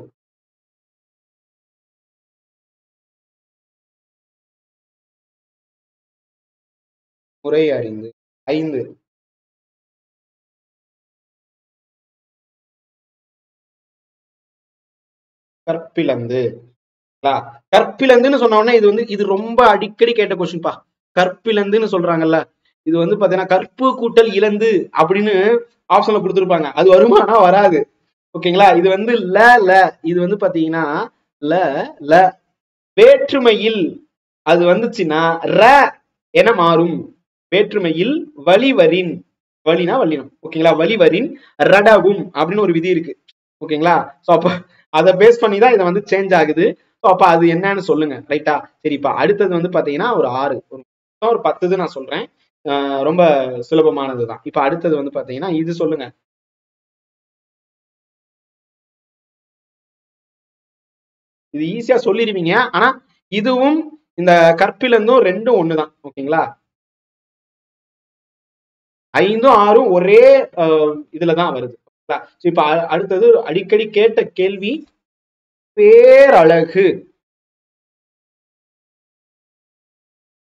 முறை அறிந்து. 5 கற்பிலந்து. கற்பிலந்துன்னு சொன்ன உடனே இது ரொம்ப அடிக்கடி கேட்ட கொஸ்டின் பா. கற்பிலந்துன்னு சொல்றாங்கல்ல, இது பாத்தீங்கன்னா கற்பு கூட்டல் இலந்து அப்படின்னு ஆப்ஷன்ல கொடுத்திருப்பாங்க. அது வருமானா வராது. ஓகேங்களா? இது ல ல இது பாத்தீங்கன்னா ல ல வேற்றுமையில் அது வந்துச்சுன்னா ர என மாறும். வேற்றுமையில் வழிவரின், வழினா வல்லினம். ஓகேங்களா? வழிவரின் ரடவும் அப்படின்னு ஒரு விதி இருக்கு. ஓகேங்களா? சோ அப்ப அதை பேஸ் பண்ணி தான் இதை சேஞ்ச் ஆகுது. அப்ப அது என்னன்னு சொல்லுங்க. ரைட்டா? சரிப்பா. அடுத்தது பாத்தீங்கன்னா ஒரு 6 ஒரு 10 இது நான் சொல்றேன். ரொம்ப சுலபமானதுதான். இப்ப அடுத்தது பாத்தீங்கன்னா இது சொல்லுங்க. இது ஈஸியா சொல்லிடுவீங்க. ஆனா இதுவும் இந்த கற்பிலந்தும் ரெண்டும் ஒண்ணுதான். ஓகேங்களா? 5ம் 6ம் ஒரே இதுலதான் வருது. இப்ப அடுத்தது அடிக்கடி கேட்ட கேள்வி பேரழகு.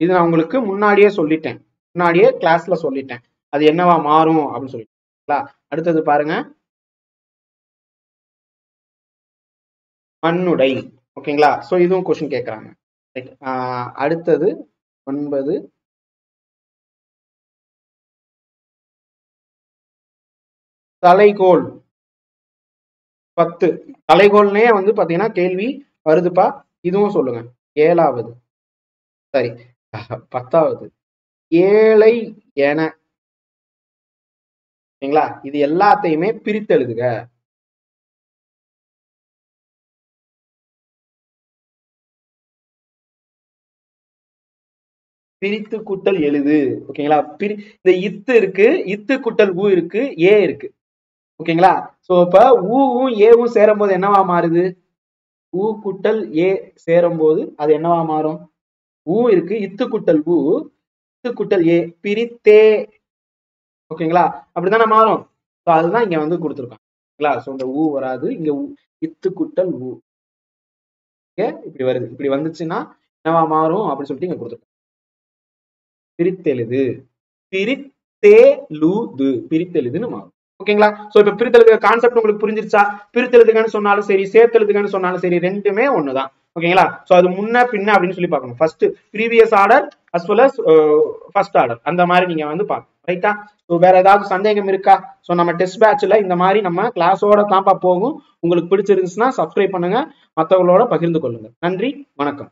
இது நான் உங்களுக்கு முன்னாடியே சொல்லிட்டேன். முன்னாடியே கிளாஸ்ல சொல்லிட்டேன். அது என்னவா மாறும் அப்படின்னு சொல்லிட்டு. அடுத்தது பாருங்க, மண்ணுடை. ஓகேங்களா? சோ இதுவும் கொஸ்டின் கேட்கறாங்க. அடுத்தது 9 தலைகோல். 10 தலைகோல்னே பாத்தீங்கன்னா கேள்வி வருதுப்பா. இதுவும் சொல்லுங்க. 7வது. சரி, 10வது ஏழை என. ஓகேங்களா? இது எல்லாத்தையுமே பிரித்து எழுதுக. பிரித்து கூட்டல் எழுது. ஓகேங்களா? இந்த இத்து இருக்கு, இத்து கூட்டல் ஊ இருக்கு, ஏ இருக்கு. ஓகேங்களா? சோ இப்ப ஊவும் ஏவும் சேரும் போது என்னவா மாறுது? ஊ கூட்டல் ஏ சேரும் போது அது என்னவா மாறும்? ஊ இருக்கு, இத்து கூட்டல் ஊ, இத்து கூட்டல் ஏ, பிரித்தே. ஓகேங்களா? அப்படித்தானே மாறும். சோ அதுதான் இங்க கொடுத்திருக்காங்க. ஓகேங்களா? சோ இந்த ஊ வராது. இங்க இத்து கூட்டல் ஊ இப்படி வருது. இப்படி வந்துச்சுன்னா என்னவா மாறும் அப்படின்னு சொல்லிட்டு இங்க கொடுத்துருக்காங்க. பிரித்தெழுது. பிரித்தேலுது. பிரித்தெழுதுன்னு மாறும். ஓகேங்களா? சோ இப்ப பிரித்தெழுதுக கான்செப்ட் உங்களுக்கு புரிஞ்சிருச்சா? பிரித்தெழுதுகன்னு சொன்னாலும் சரி, சேர்த்தெழுதுகன்னு சொன்னாலும் சரி, ரெண்டுமே ஒண்ணுதான். ஓகேங்களா? சோ அது முன்ன பின்ன அப்படின்னு சொல்லி பார்க்கணும். First previous order as well as first order, அந்த மாதிரி நீங்க பார்க்கணும். ரைட்டா? சோ வேற ஏதாவது சந்தேகம் இருக்கா? சோ நம்ம டெஸ்ட் பேட்ச்ல இந்த மாதிரி நம்ம கிளாஸோட தான்ப்பா போகும். உங்களுக்கு பிடிச்சிருந்துச்சுன்னா சப்ஸ்கிரைப் பண்ணுங்க, மற்றவங்களோட பகிர்ந்து கொள்ளுங்க. நன்றி, வணக்கம்.